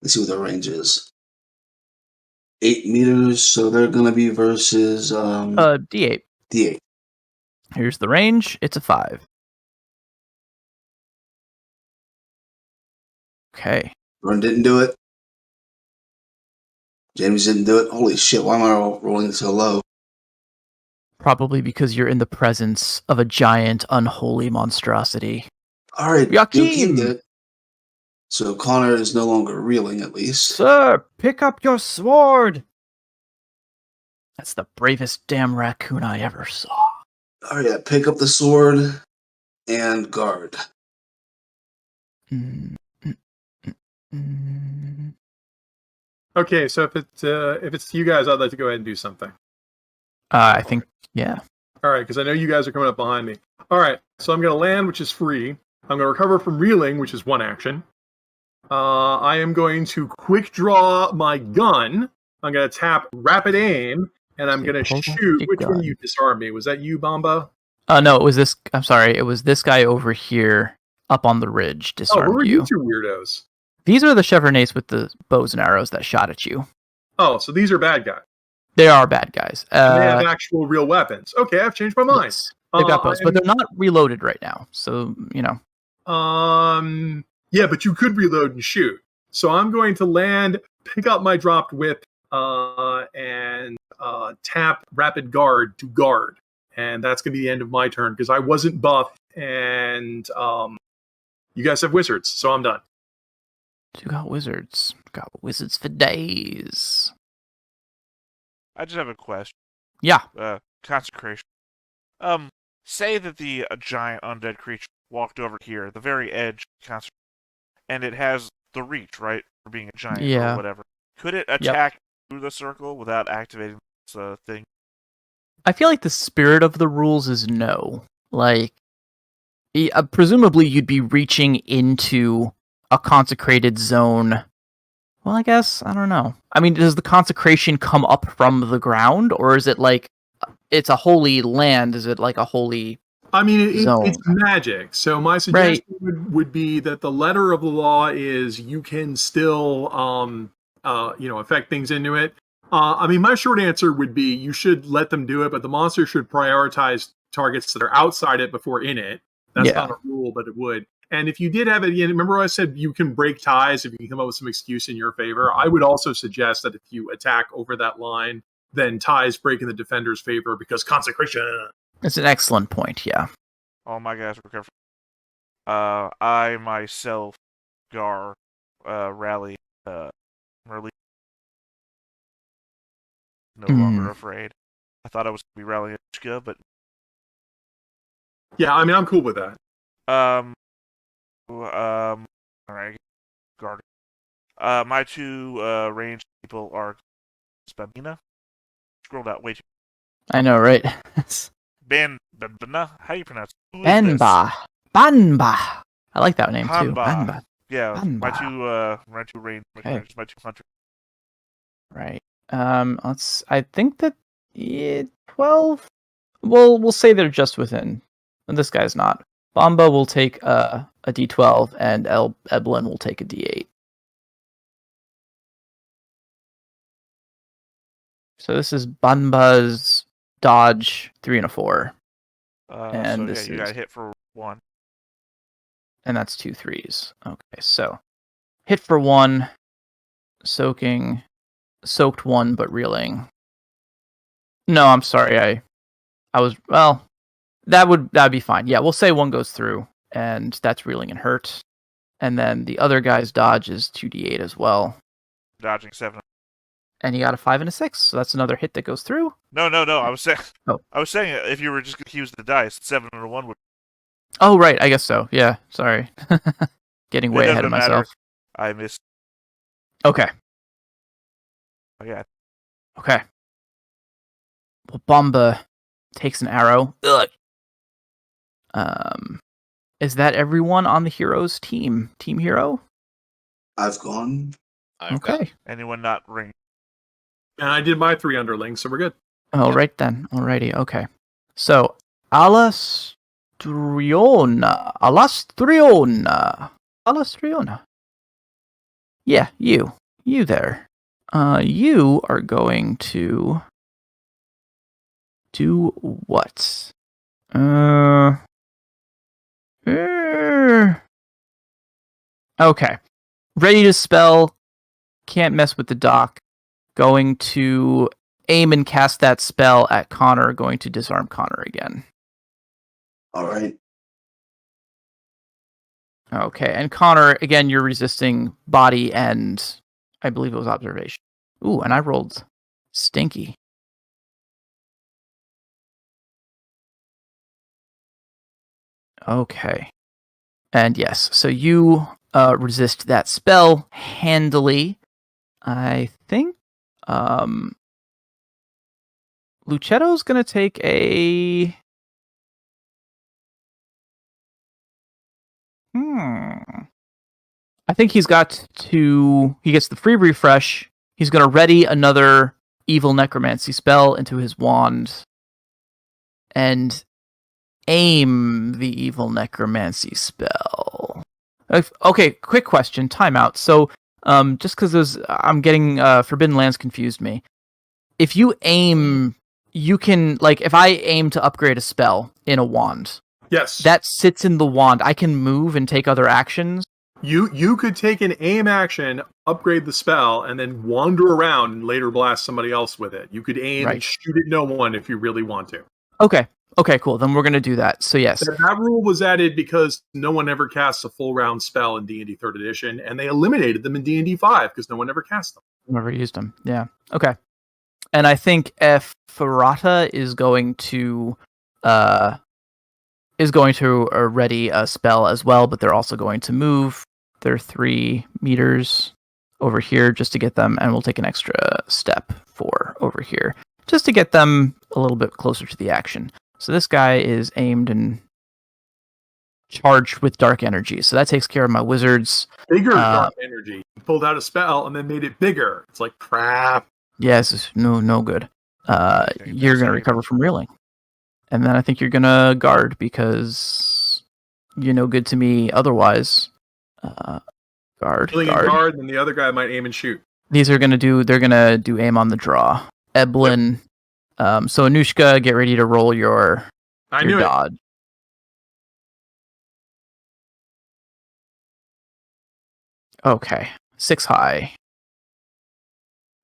Let's see what their range is. 8 meters, so they're going to be versus... D8. D8. Here's the range. It's a 5. Okay. Vern didn't do it. James didn't do it. Holy shit, why am I rolling so low? Probably because you're in the presence of a giant, unholy monstrosity. Alright, Joachim! did it. So Connor is no longer reeling, at least. Sir, pick up your sword! That's the bravest damn raccoon I ever saw. Alright, pick up the sword and guard. Okay, so if it's you guys, I'd like to go ahead and do something. I think, yeah. All right, because I know you guys are coming up behind me. All right, so I'm going to land, which is free. I'm going to recover from reeling, which is 1 action. I am going to quick draw my gun. I'm going to tap rapid aim, and I'm going to shoot. Which one you disarmed me? Was that you, Bomba? No, it was this. I'm sorry, it was this guy over here up on the ridge. Disarmed who are you. you 2 weirdos? These are the Chevronnets with the bows and arrows that shot at you. Oh, so these are bad guys. They are bad guys. And they have actual real weapons. Okay, I've changed my mind. Yes, they've got bows, but they're not reloaded right now. So, you know. Yeah, but you could reload and shoot. So I'm going to land, pick up my dropped whip, and tap Rapid Guard to guard. And that's going to be the end of my turn because I wasn't buffed, and you guys have wizards, so I'm done. You got wizards. Got wizards for days. I just have a question. Yeah. Consecration. Say that the giant undead creature walked over here, the very edge of consecration, and it has the reach, right, for being a giant or whatever. Could it attack through the circle without activating this thing? I feel like the spirit of the rules is no. Like, presumably you'd be reaching into a consecrated zone. Well, I guess, I don't know. I mean, does the consecration come up from the ground, or is it like, it's a holy land? Is it like a holy I mean, zone? It's magic. So my suggestion would be that the letter of the law is you can still, affect things into it. I mean, my short answer would be you should let them do it, but the monster should prioritize targets that are outside it before in it. That's not a rule, but it would. And if you did have it, remember I said you can break ties if you can come up with some excuse in your favor. I would also suggest that if you attack over that line, then ties break in the defender's favor because consecration. It's an excellent point, yeah. All my guys were careful. I myself, Gar, rally, Merle. No longer afraid. I thought I was going to be rallying Ishka, but... Yeah, I mean, I'm cool with that. Alright, guard. My two ranged people are Spamina. Scrolled out way too. I know, right? Banba. How do you pronounce it? Banba. Banba. I like that name too. Banba. Yeah, Banba. my two ranged, Okay. my two hunters. Right. I think that 12. Well, we'll say they're just within. And this guy's not. Bamba will take a D12, and Eblin will take a D8. So this is Banba's dodge 3 and a 4. And so you got hit for 1. And that's 2 3s. Okay, so hit for 1, soaked 1, but reeling. No, I'm sorry. I was that'd be fine. Yeah, we'll say 1 goes through, and that's reeling and hurt. And then the other guy's dodge is 2d8 as well. Dodging 7. And he got a 5 and a 6, so that's another hit that goes through. No. I was saying if you were just going to use the dice, 7 and a 1 would. Oh, right. I guess so. Yeah. Sorry. Getting way ahead of myself. I missed. Okay. Oh, yeah. Okay. Well, Bomba takes an arrow. Ugh. Is that everyone on the hero's team? Team hero? I've gone. Okay. Anyone not ring? And I did my 3 underlings, so we're good. All right then. Alrighty. Okay. So, Alastriona. Yeah, you there. You are going to do what? Okay. Ready to spell. Can't mess with the doc. Going to aim and cast that spell at Connor. Going to disarm Connor again. All right. Okay, and Connor, again, you're resisting body and I believe it was observation. Ooh, and I rolled stinky. Okay. And yes, so you resist that spell handily. I think Lucetto's going to take a... I think he gets the free refresh. He's going to ready another evil necromancy spell into his wand and aim the evil necromancy spell. Okay, quick question, timeout. So, just because I'm getting Forbidden Lands confused me. If you aim, you can, like, if I aim to upgrade a spell in a wand, yes, that sits in the wand. I can move and take other actions. You could take an aim action upgrade the spell, and then wander around and later blast somebody else with it. You could aim and shoot at no one if you really want to. Okay. Okay, cool. Then we're going to do that. So yes. That rule was added because no one ever casts a full round spell in D&D 3rd edition, and they eliminated them in D&D 5 because no one ever cast them. Never used them. Yeah. Okay. And I think Ferrata is going to ready a spell as well, but they're also going to move their 3 meters over here just to get them, and we'll take an extra step 4 over here just to get them a little bit closer to the action. So this guy is aimed and charged with dark energy. So that takes care of my wizards. Bigger dark energy. You pulled out a spell and then made it bigger. It's like crap. Yes, no good. You're going to recover from reeling. And then I think you're going to guard because you're no good to me otherwise. Guard. Guard, and the other guy might aim and shoot. They're going to do aim on the draw. Eblin. Yep. So Anushka, get ready to roll your dodge. Okay. 6 high.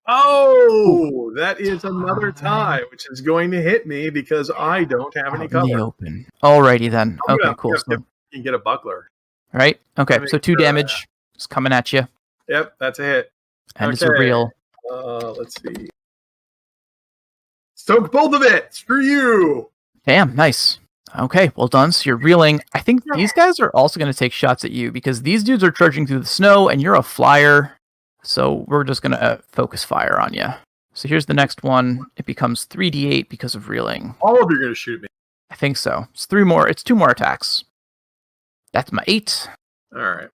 Oh, that is another tie, which is going to hit me because I don't have any cover. In the open. Alrighty then. Okay, cool. So you can get a buckler. Right? Okay, so 2 damage is coming at you. Yep, that's a hit. And it's a real. Let's see. Soak both of it! Screw you! Damn, nice. Okay, well done. So you're reeling. I think these guys are also going to take shots at you because these dudes are charging through the snow and you're a flyer. So we're just going to focus fire on you. So here's the next one. It becomes 3d8 because of reeling. All of you are going to shoot me. I think so. It's 3 more. It's 2 more attacks. That's my 8. All right.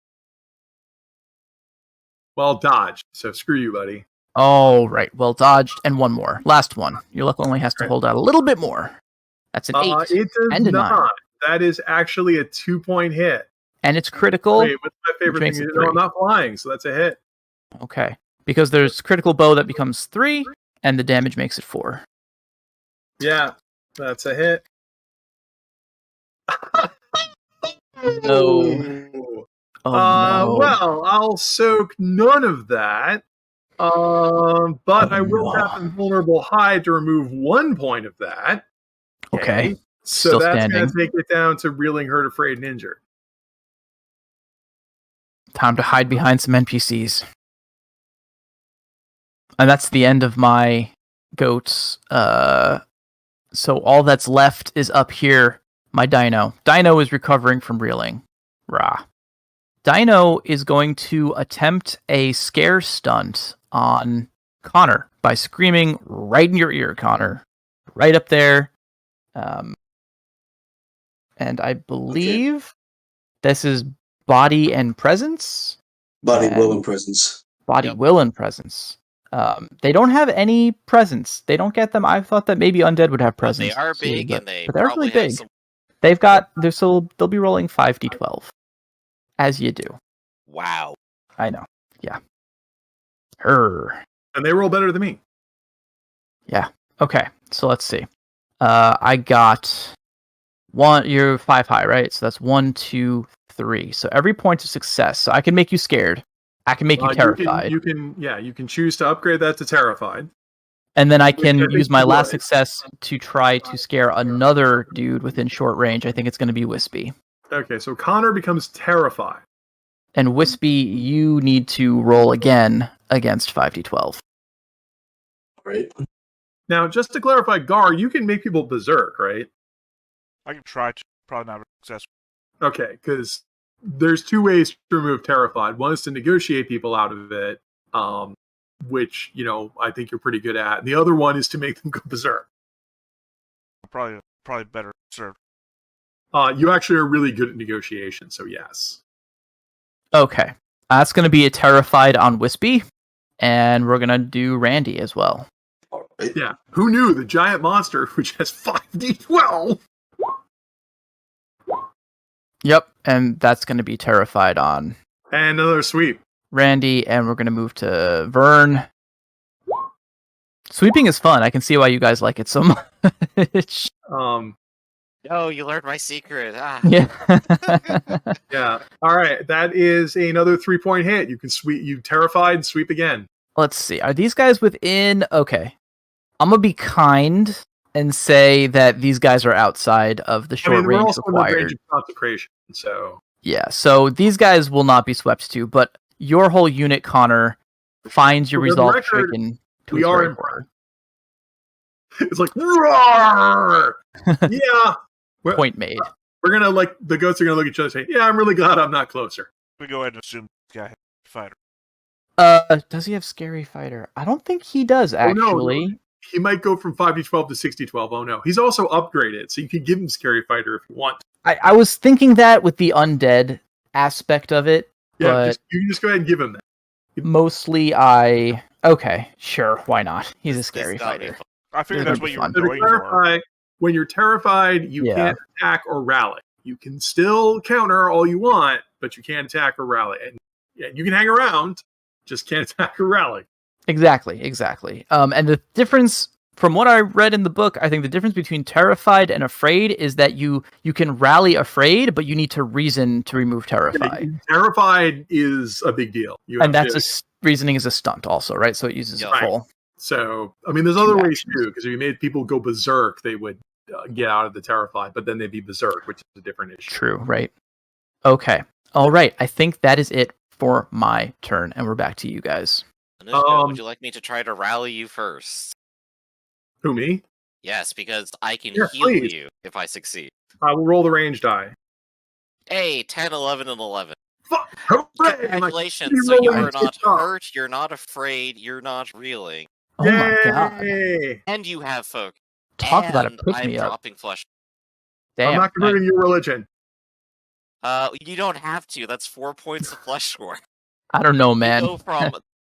Well dodged. So screw you, buddy. Oh, right. Well dodged. And 1 more. Last one. Your luck only has to hold out a little bit more. That's an 8. It does not. 9. That is actually a 2-point hit. And it's critical. Wait, what's my favorite thing? No, I'm not flying, so that's a hit. Okay. Because there's critical bow that becomes 3, and the damage makes it 4. Yeah, that's a hit. No. No. Well, I'll soak none of that. But I will have invulnerable hide to remove 1 point of that. Okay. So Still that's standing. going to take it down to reeling, hurt, afraid, and injured. Time to hide behind some NPCs. And that's the end of my goats. So all that's left is up here. My Dino. Dino is recovering from reeling. Rah. Dino is going to attempt a scare stunt on Connor by screaming right in your ear, Connor. Right up there. And I believe this is body and presence? Body, will, and presence. Body, will, and presence. They don't have any presence. They don't get them. I thought that maybe undead would have presence. They are big, too, and they but they're probably really big. have some... They'll be rolling 5d12. As you do. Wow. I know. Yeah. Her. And they roll better than me. Yeah. Okay. So let's see. I got 1. You're 5 high, right? So that's 1, 2, 3. So every point of success. So I can make you scared. I can make you terrified. You can choose to upgrade that to terrified. And then I can use my last success to try to scare another dude within short range. I think it's going to be Wispy. Okay, so Connor becomes terrified. And Wispy, you need to roll again against 5d12. Right. Now, just to clarify, Gar, you can make people berserk, right? I can try to. Probably not successful. Okay, because there's 2 ways to remove terrified. One is to negotiate people out of it, which, I think you're pretty good at. And the other one is to make them go berserk. Probably better served. You actually are really good at negotiation, so yes. Okay. That's going to be a terrified on Wispy, and we're going to do Randy as well. All right. Yeah. Who knew the giant monster, which has 5d12? Yep, and that's going to be terrified on And another sweep. Randy, and we're going to move to Vern. Sweeping is fun. I can see why you guys like it so much. No, you learned my secret. Ah. Yeah. Yeah. All right. That is another 3-point hit. You can sweep. You terrified and sweep again. Let's see. Are these guys within? Okay. I'm gonna be kind and say that these guys are outside of the short we're range also in the range required. of consecration, so Yeah. So these guys will not be swept too, but your whole unit, Connor, finds your For the resolve record, stricken to we its are right in order. it's like roar. Yeah. Point made. We're gonna the goats are gonna look at each other and say, "Yeah, I'm really glad I'm not closer." We go ahead and assume this guy has a fighter. Does he have scary fighter? I don't think he does actually. No. He might go from 5d12 to 6d12. Oh no, he's also upgraded, so you can give him scary fighter if you want. I was thinking that with the undead aspect of it. Yeah, but you can just go ahead and give him that. mostly okay, sure, why not? He's a scary fighter. I figured that's what you were fun. going for. When you're terrified, you can't attack or rally. You can still counter all you want, but you can't attack or rally. And you can hang around, just can't attack or rally. Exactly. And the difference, from what I read in the book, I think the difference between terrified and afraid is that you can rally afraid, but you need to reason to remove terrified. Terrified is a big deal. And reasoning is a stunt also, right? So it uses a full. So, I mean, there's other ways too, because if you made people go berserk, they would get out of the terrified, but then they'd be berserk, which is a different issue. True, right. Okay. All right. I think that is it for my turn, and we're back to you guys. Would you like me to try to rally you first? Who, me? Yes, because I can heal you if I succeed. I will roll the range die. Hey, 10, 11, and 11. Congratulations, so you are not hurt, you're not afraid, you're not reeling. Oh my god. And you have folk. Talk about it, pick me I'm up. dropping flesh. Damn, I'm not converting your religion. You don't have to. That's 4 points of flesh score. I don't know, man.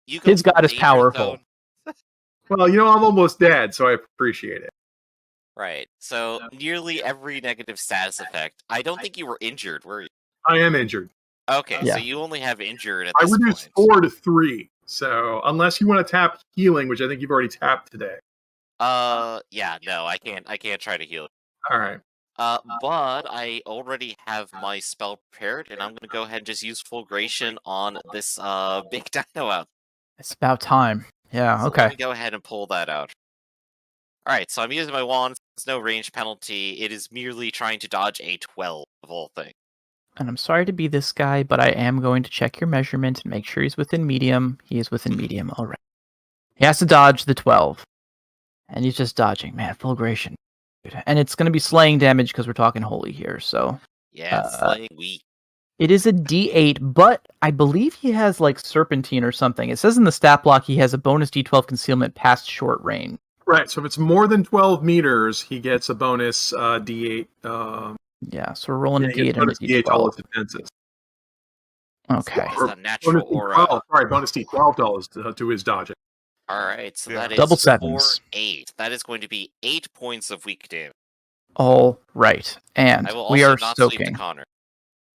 His god is powerful. Well, I'm almost dead, so I appreciate it. Right. So nearly every negative status effect. I don't think you were injured, were you? I am injured. Okay, so you only have injured at I this reduced point. 4 to 3. So unless you want to tap healing, which I think you've already tapped today. Yeah, no, I can't try to heal it. All right. But I already have my spell prepared, and I'm gonna go ahead and just use Fulgration on this big dino out. It's about time. Yeah, okay. Let me go ahead and pull that out. Alright, so I'm using my wand. There's no range penalty. It is merely trying to dodge a 12 of all things. And I'm sorry to be this guy, but I am going to check your measurement and make sure he's within medium. He is within medium. All right. He has to dodge the 12. And he's just dodging. Man, Fulgration. And it's going to be slaying damage because we're talking holy here, so... Yeah, slaying weak. It is a D8, but I believe he has, Serpentine or something. It says in the stat block he has a bonus D12 concealment past short range. Right, so if it's more than 12 meters, he gets a bonus D8. Yeah, so we're rolling a D8 and a D8 to all D12. his defenses. Okay. It's a natural aura. Bonus D12 to his dodging. Alright, so that is double sevens. 4, 8. That is going to be 8 points of weak damage. All right, and I will also we are not sleep to soaking Connor.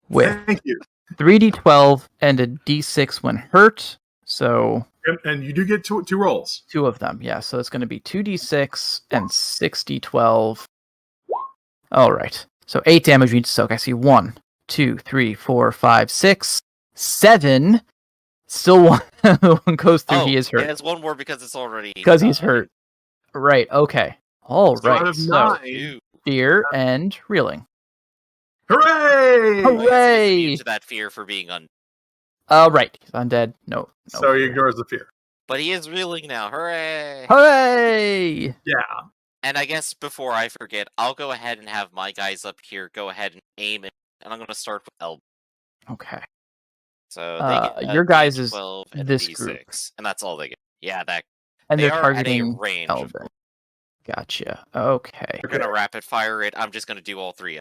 with Thank you. 3d12 and a d6 when hurt, so... And you do get two rolls. 2 of them, yeah, so it's going to be 2d6 and 6d12. All right, so 8 damage we need to soak. I see 1, 2, 3, 4, 5, 6, 7. Still one. One goes through. He is hurt. Yeah, it's one more because it's already... Because he's hurt. Right, okay. All right, out of so 9. fear and reeling. Hooray! Hooray! To that fear for being right. He's undead. No. So he ignores the fear. But he is reeling now. Hooray! Hooray! Yeah. And I guess before I forget, I'll go ahead and have my guys up here go ahead and aim it. And I'm going to start with Elb. Okay. So they get your guys is 12 and this D6, group. and that's all they get. Yeah, that. And they they're are targeting at a range. Elvin. Gotcha. Okay. We're gonna rapid fire it. I'm just gonna do all 3.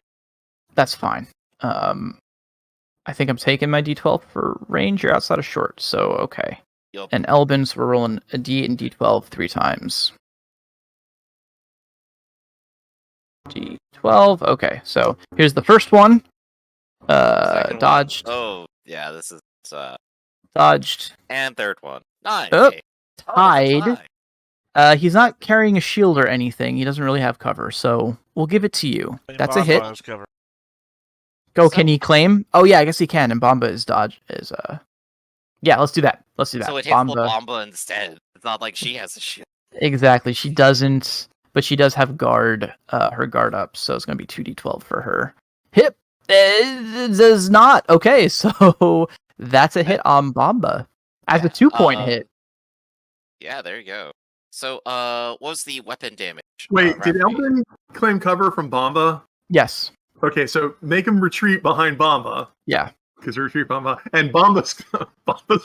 That's fine. I think I'm taking my D12 for range. You're outside of short, so okay. Yep. And Elbins, we're rolling a D8 and D12 3 times. D12. Okay, so here's the first one. Second Dodged. One. Oh, yeah, this is Dodged. and third one. 9. Oh, Okay. tied. He's not carrying a shield or anything. He doesn't really have cover, so we'll give it to you. That's a hit. Cover. Go, can he claim? Oh yeah, I guess he can. And Bomba is dodge is Yeah, let's do that. So it hits Bomba instead. It's not like she has a shield. Exactly. She doesn't, but she does have guard. Her guard up, so it's gonna be 2d12 for her. Hit does not. Okay, so that's a hit on Bomba as a 2-point hit. Yeah, there you go. So, what was the weapon damage? Wait, did Elvin claim cover from Bomba? Yes. Okay, so make him retreat behind Bomba. Yeah. Because retreat Bomba, and Bomba's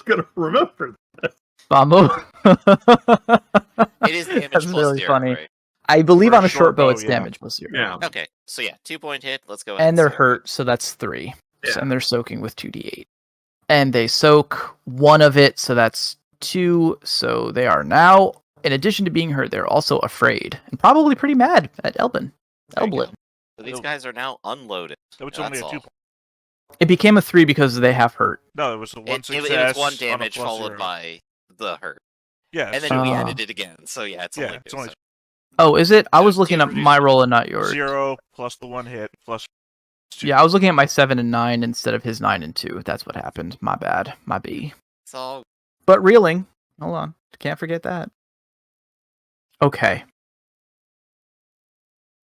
gonna remember that. Bomba. It is damage That's plus really 0, funny. right? I believe For on a short bow it's yeah. damage plus 0. Yeah. Okay, so yeah, 2-point hit. Let's go ahead. And they're hurt, so that's 3. Yeah. And they're soaking with 2d8. And they soak 1 of it, so that's 2. So they are now, in addition to being hurt, they're also afraid and probably pretty mad at Elblin. So these guys are now unloaded. That was only a 2-point. It became a 3 because they have hurt. No, it was a 1 success. It was 1 damage on a followed 0. by the hurt. Yeah, And then we added it again. So yeah, it's only 2. it's only Oh, is it? I was Yeah, looking at my roll and not yours. 0 plus the 1 hit plus 2. Yeah, I was looking at my 7 and 9 instead of his 9 and 2. That's what happened. My bad. My B. It's all. But reeling. Hold on. Can't forget that. Okay.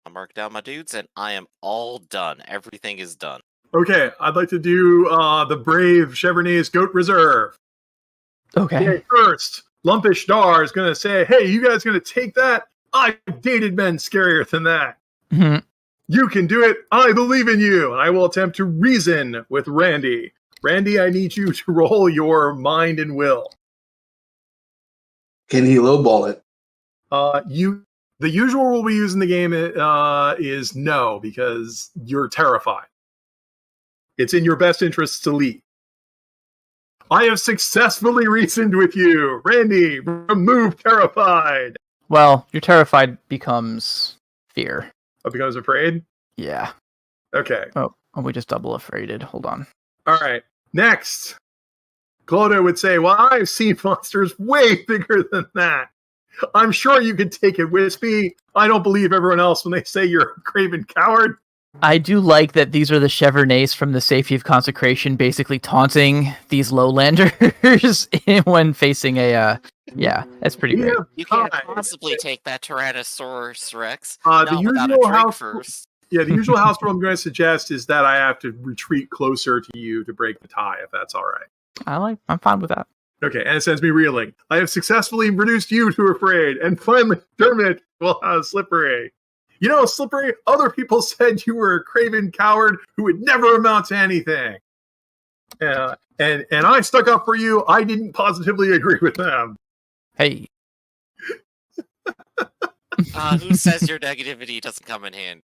I marked down my dudes, and I am all done. Everything is done. Okay, I'd like to do the brave Chevernet's Goat Reserve. Okay. First, Lumpish Dar is going to say, hey, you guys going to take that? I've dated men scarier than that. Mm-hmm. You can do it. I believe in you. And I will attempt to reason with Randy. Randy, I need you to roll your mind and will. Can he lowball it? The usual rule we use in the game is no, because you're terrified. It's in your best interest to leave. I have successfully reasoned with you. Randy, remove terrified. Well, your terrified becomes fear. Oh, becomes afraid? Yeah. Okay. Oh, we just double afraided. Hold on. All right. Next. Clodo would say, well, I've seen monsters way bigger than that. I'm sure you could take it with me. I don't believe everyone else when they say you're a craven coward. I do like that these are the Chevernets from the Safety of Consecration basically taunting these lowlanders when facing a... yeah, that's pretty great. You can't possibly take that Tyrannosaurus Rex. The usual house first. Yeah, the usual house rule I'm going to suggest is that I have to retreat closer to you to break the tie, if that's all right. I'm fine with that. Okay, and it sends me reeling. I have successfully reduced you to afraid, and finally, Dermot will have Slippery. You know, Slippery, other people said you were a craven coward who would never amount to anything. And I stuck up for you. I didn't positively agree with them. Hey. Who says your negativity doesn't come in handy?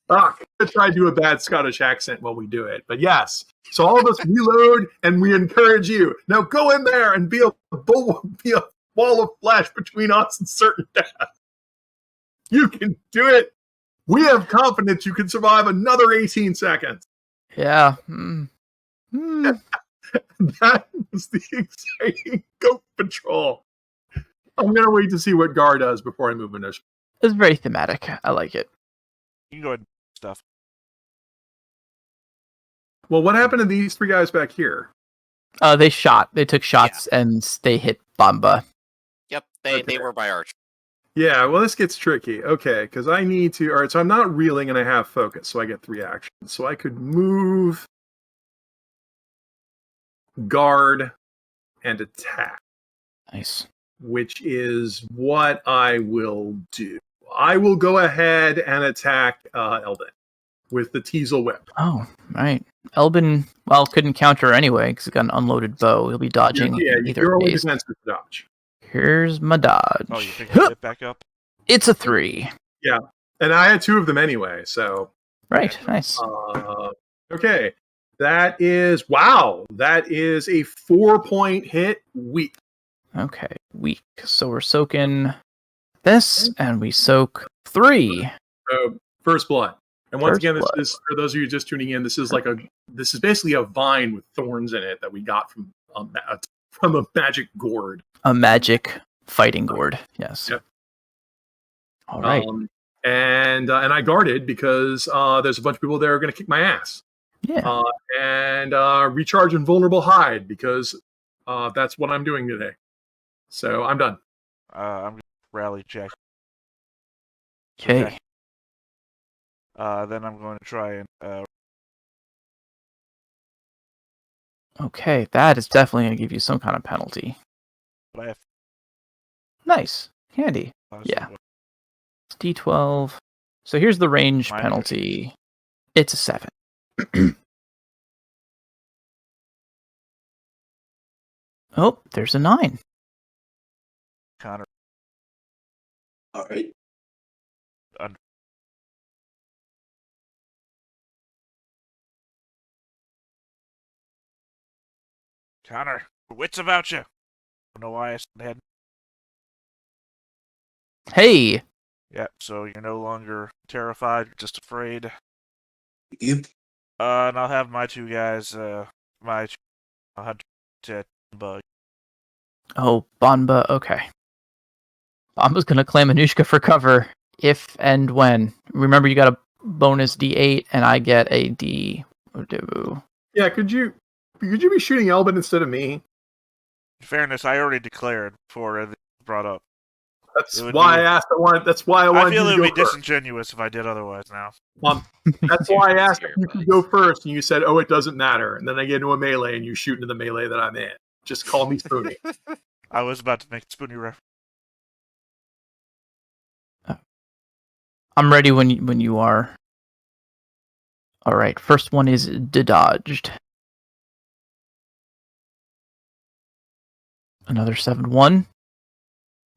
I'm going to try to do a bad Scottish accent while we do it. But yes, so all of us reload and we encourage you. Now go in there and be a wall of flesh between us and certain death. You can do it. We have confidence you can survive another 18 seconds. Yeah. That was the exciting Goat Patrol. I'm going to wait to see what Gar does before I move initiative. It's very thematic. I like it. You can go ahead and stuff. Well, what happened to these 3 guys back here? They shot. They took shots and they hit Bomba. Yep, they were by archer. Yeah, well, this gets tricky. Okay, because I need to... All right, so I'm not reeling and I have focus, so I get 3 actions. So I could move, guard, and attack. Nice. Which is what I will do. I will go ahead and attack Elbin with the Teasel Whip. Oh, right. Elbin, couldn't counter anyway because he's got an unloaded bow. He'll be dodging either you're only case. defensive dodge. Here's my dodge. Oh, you picked the whip back up? It's a 3. Yeah, and I had 2 of them anyway, so... Right, nice. Okay, that is a 4-point hit, weak. Okay, weak. So we're soaking this, and we soak 3. First blood. And once First again, this blood. is, for those of you just tuning in, this is basically a vine with thorns in it that we got from a magic gourd. A magic fighting gourd, yes. Yep. All right. And I guarded because there's a bunch of people there who are going to kick my ass. Yeah. And recharge invulnerable hide because that's what I'm doing today. So I'm done. I'm going to rally check. Okay. Then I'm going to try and... Okay, that is definitely going to give you some kind of penalty. Nice. Handy. Yeah. It's D12. So here's the range penalty. It's a 7. Oh, there's a 9. Connor. All right. Connor, wits about you. I don't know why I said Hey! Yeah, so you're no longer terrified, you're just afraid. Yep. And I'll have my 2 guys, I'll have to bug. Oh, Banba, okay. Banba's gonna claim Anushka for cover if and when. Remember, you got a bonus D8, and I get a D. Yeah, could you be shooting Elbin instead of me? In fairness, I already declared before it brought up. That's why I asked. That's why I wanted I feel you to it go would be first. disingenuous if I did otherwise now. That's why I asked if you could go first, and you said, "Oh, it doesn't matter." And then I get into a melee, and you shoot into the melee that I'm in. Just call me Spoonie. I was about to make a Spoonie reference. I'm ready when you are. All right, first one is dodged. Another 7-1.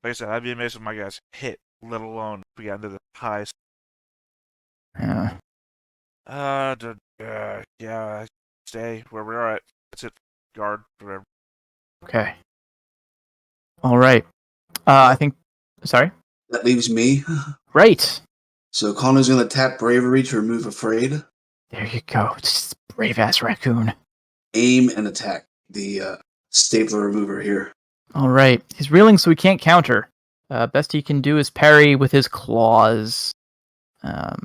Like I said, I'd be amazed if my guys hit, let alone if we got into the highs. Yeah. Yeah, stay where we're at. That's it. Guard, whatever. Okay. All right. I think. Sorry. That leaves me. Right. So Connor's going to tap bravery to remove afraid. There you go. Just brave ass raccoon. Aim and attack the stapler remover here. All right. He's reeling, so he can't counter. Best he can do is parry with his claws. Let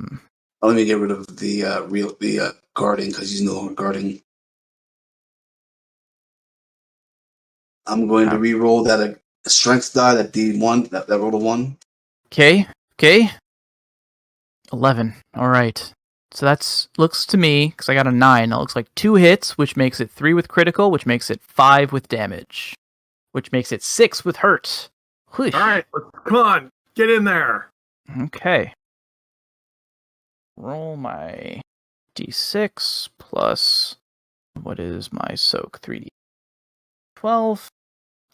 me get rid of the guarding because he's no longer guarding. I'm going to re-roll that strength die, that D1, that rolled a 1. Okay. 11. All right. So that's looks to me, because I got a 9, it looks like 2 hits, which makes it 3 with critical, which makes it 5 with damage, which makes it 6 with hurt. Whoosh. All right, come on, get in there. Okay. Roll my D6 plus, what is my soak? 3D. 12.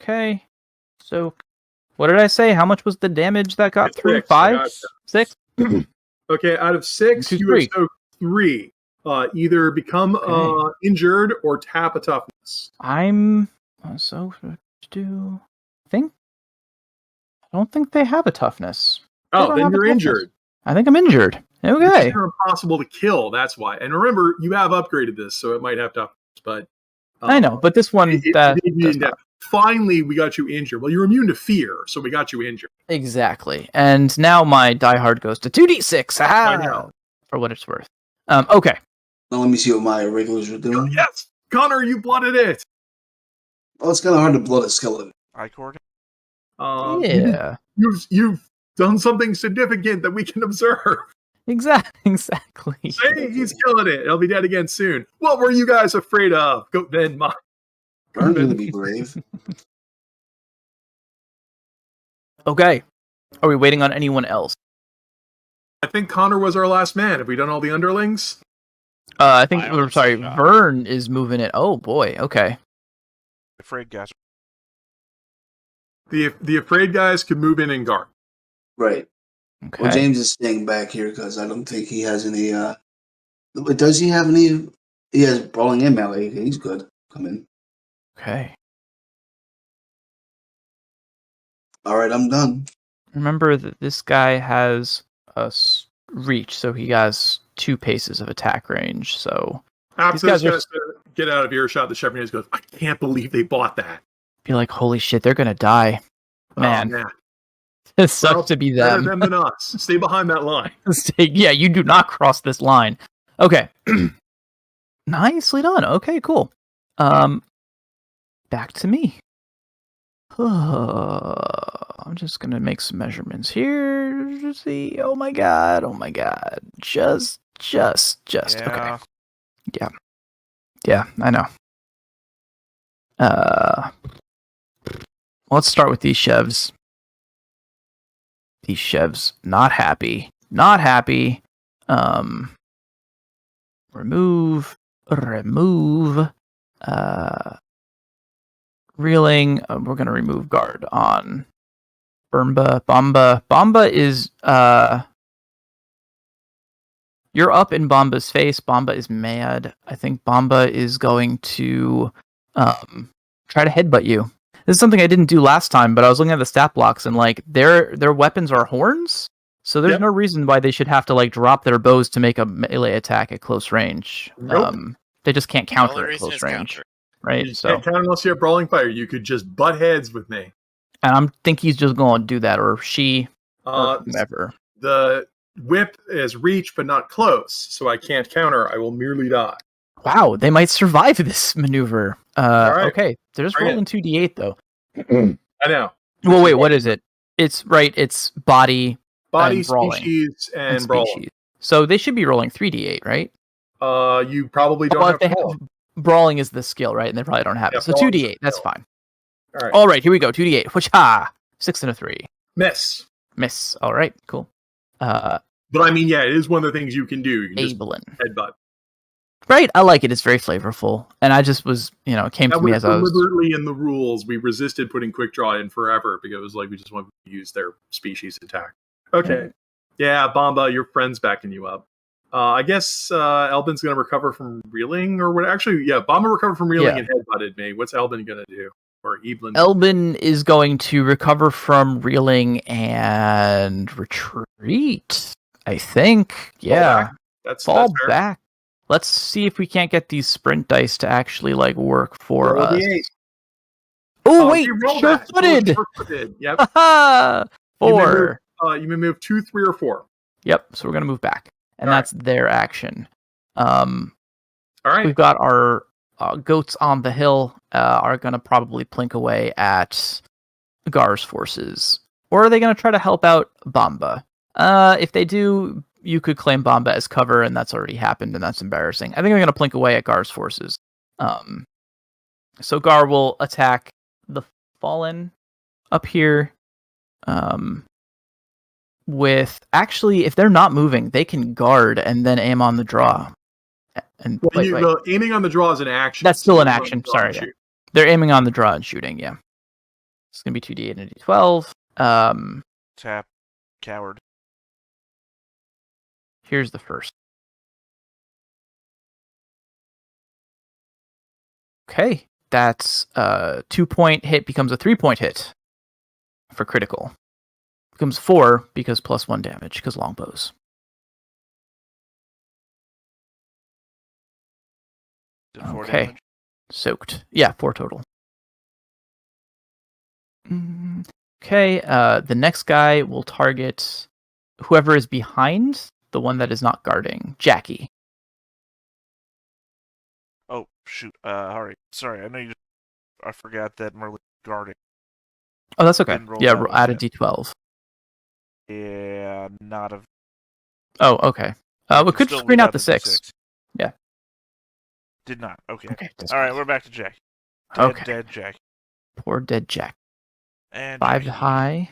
Okay. Soak. What did I say? How much was the damage that got through? 6. 5? 6? Okay, out of 6, you have soaked 3. Either become injured or tap a toughness. I'm so do think. I don't think they have a toughness. Oh, then you're injured. I think I'm injured. Okay. You're impossible to kill. That's why. And remember, you have upgraded this, so it might have toughness. But I know, but this one finally we got you injured. Well, you're immune to fear, so we got you injured. Exactly. And now my diehard goes to 2d6. I know. For what it's worth. Okay. Now let me see what my regulars are doing. Yes, Connor, you blooded it. Oh, it's kind of hard to blood a skeleton. I cord. Yeah. You've done something significant that we can observe. Exactly. Hey, he's killing it. He'll be dead again soon. What were you guys afraid of? Go then, Mike. I'm going to be brave. Okay. Are we waiting on anyone else? I think Connor was our last man. Have we done all the underlings? I think, Vern is moving it. Oh, boy. Okay. Afraid guys. The afraid guys can move in and guard. Right. Okay. Well, James is staying back here because I don't think he has any... does he have any... He has brawling and melee. He's good. Come in. Okay. All right, I'm done. Remember that this guy has a reach, so he has 2 paces of attack range. So after these guys get out of earshot, the Chevrolet goes, I can't believe they bought that. Be like, holy shit, they're gonna die, man. Oh, It sucks to be Better them. them than us. Stay behind that line. Yeah, you do not cross this line. Okay. Nicely done. Okay, cool. Back to me. I'm just gonna make some measurements here to see. Oh my god. Just. Yeah. Okay. Yeah, I know. Let's start with these chevs. These chevs, not happy. Remove. Reeling. We're gonna remove guard on Bomba. Bomba is you're up in Bomba's face. Bomba is mad. I think Bomba is going to try to headbutt you. This is something I didn't do last time, but I was looking at the stat blocks and like their weapons are horns, so there's no reason why they should have to like drop their bows to make a melee attack at close range. Nope. They just can't counter at close range, right? You can't counter unless you have brawling fire. You could just butt heads with me. And I think he's just going to do that, or she, or whomever. The whip is reach, but not close, so I can't counter. I will merely die. Wow, they might survive this maneuver. Right. Okay, they're just rolling 2d8 though. I know. Well, wait, what is it? It's body, and species, and brawling. So they should be rolling 3d8, right? You probably don't have. If they have brawling is the skill, right? And they probably don't have it. So 2d8, that's fine. All right, here we go. 2d8. Whatcha? 6 and a 3. Miss. All right, cool. But I mean, yeah, it is one of the things you can do. You can just headbutt. Right, I like it. It's very flavorful, and I just was, it came to me as I was deliberately in the rules. We resisted putting quick draw in forever because, like, we just wanted to use their species attack. Okay, yeah, Bomba, your friend's backing you up. I guess Elbin's gonna recover from reeling, or what? Actually, yeah, Bomba recovered from reeling and headbutted me. What's Elbin gonna do? Or Evelyn? Elbin is going to recover from reeling and retreat. I think, yeah, fall back. Let's see if we can't get these sprint dice to actually like work for us. Oh wait, sure-footed. Yep. 4. You may move 2, 3, or 4. Yep. So we're gonna move back, and that's their action. All right. We've got our goats on the hill. Are gonna probably plink away at Gar's forces, or are they gonna try to help out Bomba? If they do, you could claim Bomba as cover, and that's already happened, and that's embarrassing. I think I'm going to plink away at Gar's forces. So Gar will attack the Fallen up here. With actually, if they're not moving, they can guard and then aim on the draw. And aiming on the draw is an action. That's still an action. Sorry, they're aiming on the draw and shooting. Yeah, it's going to be 2d8 and a d12. Tap, coward. Here's the first. Okay, that's 2-point hit becomes a 3-point hit for critical. Becomes 4 because +1 damage because longbows. Okay, damage? Soaked. Yeah, 4 total. Okay, the next guy will target whoever is behind. The one that is not guarding, Jackie. Oh shoot! Alright, sorry. I know I forgot that Merlin's guarding. Oh, that's okay. Yeah, add a d12. Yeah, not a. Oh, okay. We could screen out the 6. Yeah. Did not. Okay. All right, we're back to Jack. Dead Jack. Poor dead Jack. And 5 high.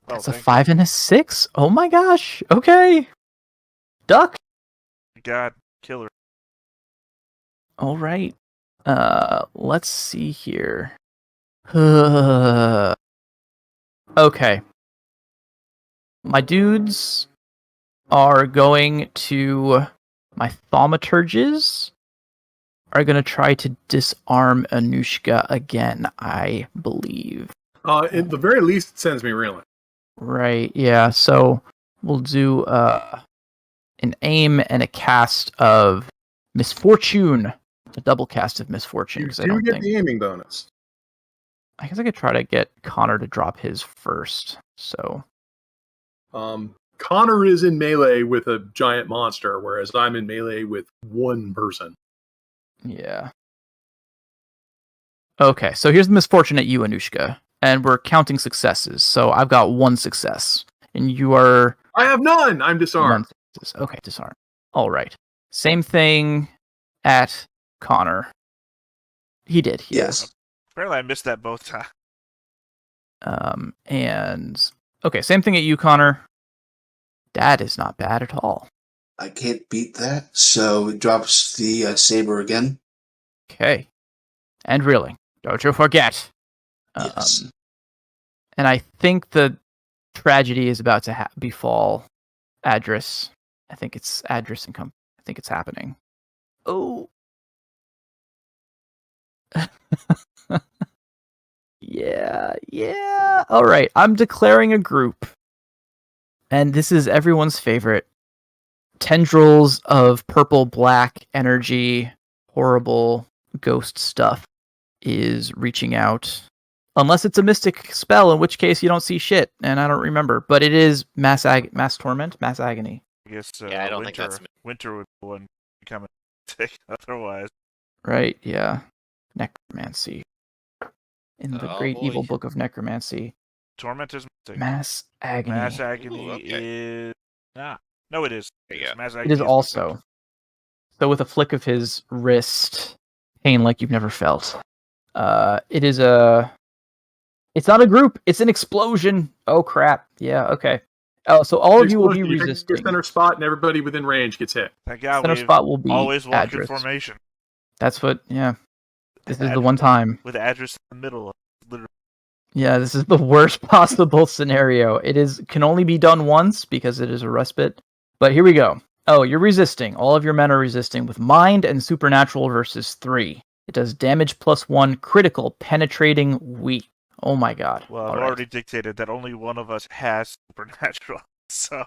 That's a 5 and a 6? Oh my gosh. Okay. Duck. God, killer. All right. Let's see here. Okay. My dudes are going to... My Thaumaturges are going to try to disarm Anushka again, I believe. At the very least, it sends me reeling. Right, yeah. So we'll do an aim and a cast of Misfortune. A double cast of Misfortune. You do get the aiming bonus. I guess I could try to get Connor to drop his first. So, Connor is in melee with a giant monster, whereas I'm in melee with one person. Yeah. Okay, so here's the misfortune at you, Anushka, and we're counting successes. So I've got 1 success, and you are... I have none! I'm disarmed. Okay, disarm. All right. Same thing at Connor. He did. Yes. Apparently I missed that both times. And... Okay, same thing at you, Connor. That is not bad at all. I can't beat that, so it drops the saber again. Okay. And reeling. Don't you forget. Yes. And I think the tragedy is about to befall Adris. I think it's Adris and I think it's happening. Oh. Yeah. All right. I'm declaring a group. And this is everyone's favorite. Tendrils of purple-black energy, horrible ghost stuff is reaching out. Unless it's a mystic spell, in which case you don't see shit, and I don't remember. But it is mass torment, mass agony. I guess I don't think that's... Winter would be one become a tick otherwise. Right, yeah. Necromancy. In the great evil book of necromancy. Torment is mystic. Mass agony. Mass agony is... No, it is. Mass agony it is also. So with a flick of his wrist, pain like you've never felt. It is a... It's not a group. It's an explosion. Oh, crap. Yeah, okay. Oh, so all of you will be resisting. Center spot and everybody within range gets hit. Thank God, center spot will be always walk in Adris. Formation. That's what, yeah. This is the one time. With Adris in the middle. Literally. Yeah, this is the worst possible scenario. It can only be done once because it is a respite. But here we go. Oh, you're resisting. All of your men are resisting with mind and supernatural versus 3. It does damage +1, critical, penetrating, weak. Oh my god. Well, I've already dictated that only one of us has supernatural, so...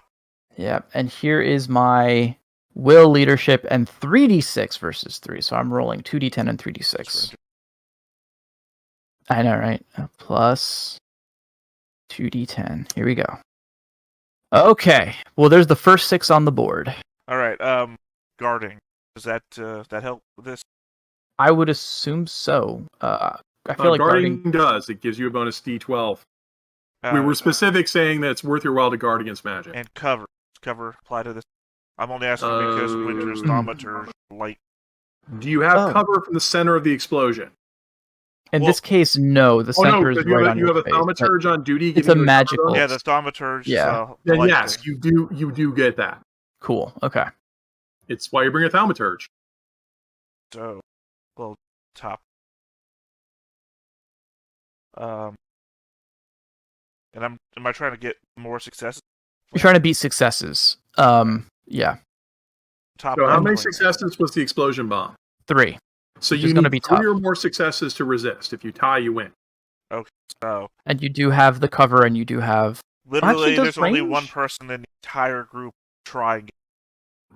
Yeah, and here is my will, leadership, and 3d6 versus 3. So I'm rolling 2d10 and 3d6. I know, right? Plus 2d10. Here we go. Okay. Well, there's the first 6 on the board. All right. Guarding. Does that help with this? I would assume so. I feel like guarding does. It gives you a bonus D12. We were specific saying that it's worth your while to guard against magic. And cover. Does cover apply to this? I'm only asking because Winter's Thaumaturges light. Do you have cover from the center of the explosion? In this case, no. The center is right on your face. You have a Thaumaturge on duty. It's a magical. Yeah, the Thaumaturge. Yeah. Then yes, thing. You do get that. Cool. Okay. It's why you bring a Thaumaturge. So, well, top. And am I trying to get more successes? You're trying to beat successes. Yeah. Top. So how many successes was the explosion bomb? 3. So you need 3 or more successes to resist. If you tie, you win. Okay. So. And you do have the cover, and you do have. Literally, there's only one person in the entire group trying.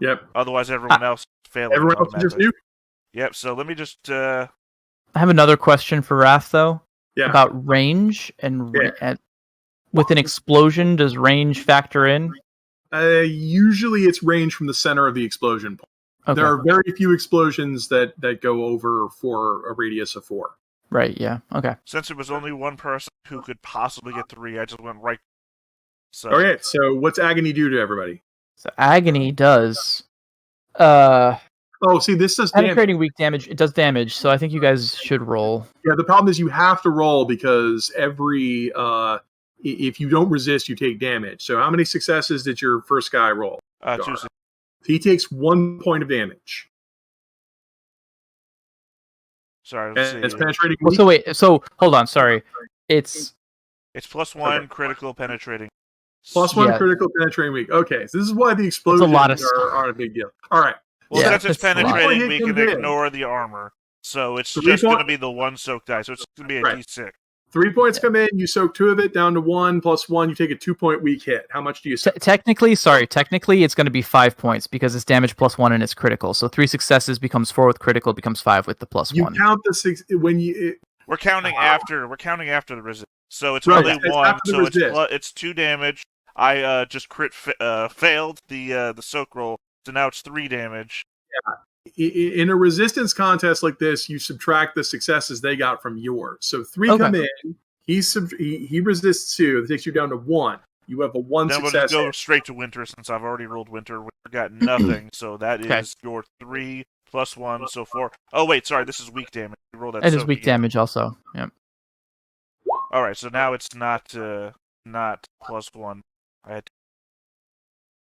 Yep. Otherwise, everyone else failing. Everyone else just you. Yep. So let me just. I have another question for Wrath, though. Yeah. About range and with an explosion, does range factor in? Usually, it's range from the center of the explosion point. Okay. There are very few explosions that go over for a radius of 4. Right, yeah. Okay. Since it was only one person who could possibly get 3, I just went right. So. Okay, so what's Agony do to everybody? So Agony does... see, this does penetrating weak damage. It does damage, so I think you guys should roll. Yeah, the problem is you have to roll because every... if you don't resist, you take damage. So how many successes did your first guy roll? 2. He takes 1 point of damage. Sorry, let's see. It's penetrating. Well, so hold on. Sorry, it's +1 critical penetrating. +1 critical penetrating weak. Okay, so this is why the explosions are a big deal. All right. Well, since it's penetrating, we can ignore the armor. So it's just going to be the 1 soak die. So it's going to be a D6. 3 points come in, you soak 2 of it down to 1 +1, you take a 2-point weak hit. How much do you soak? Technically, it's going to be 5 points because it's damage +1 and it's critical. So 3 successes becomes 4 with critical, becomes 5 with the +1. You count the 6 when you. We're counting after the resist. So it's Right, only it's one. after the So resist. it's 2 damage. I just failed the soak roll. So now it's 3 damage. In a resistance contest like this, you subtract the successes they got from yours. So 3 come in. He resists 2. That takes you down to 1. You have a 1 then success. Then we'll just go straight to Winter since I've already rolled Winter. Winter got nothing. So that is your 3 plus 1, so 4. Oh wait, sorry, this is weak damage. You roll that. It is weak damage also. Yep. All right, so now it's not plus 1. I had to...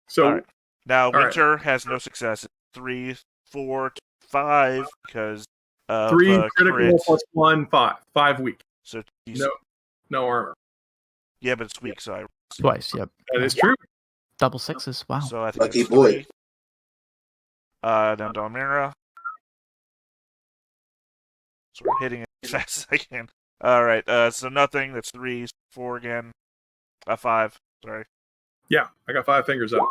So right. Now Winter has no success. 3, 4, 5 because of 3 critical crit. plus 1, 5. 5 weak. So no armor. Yeah, but it's weak, so I twice. Yep. That is true. Double 6s. Wow. So I think Lucky it's boy. 3. Down to Almira. So we're hitting it as fast as I can. All right. So nothing. That's 3, 4 again. 5. Sorry. Yeah, I got 5 fingers up.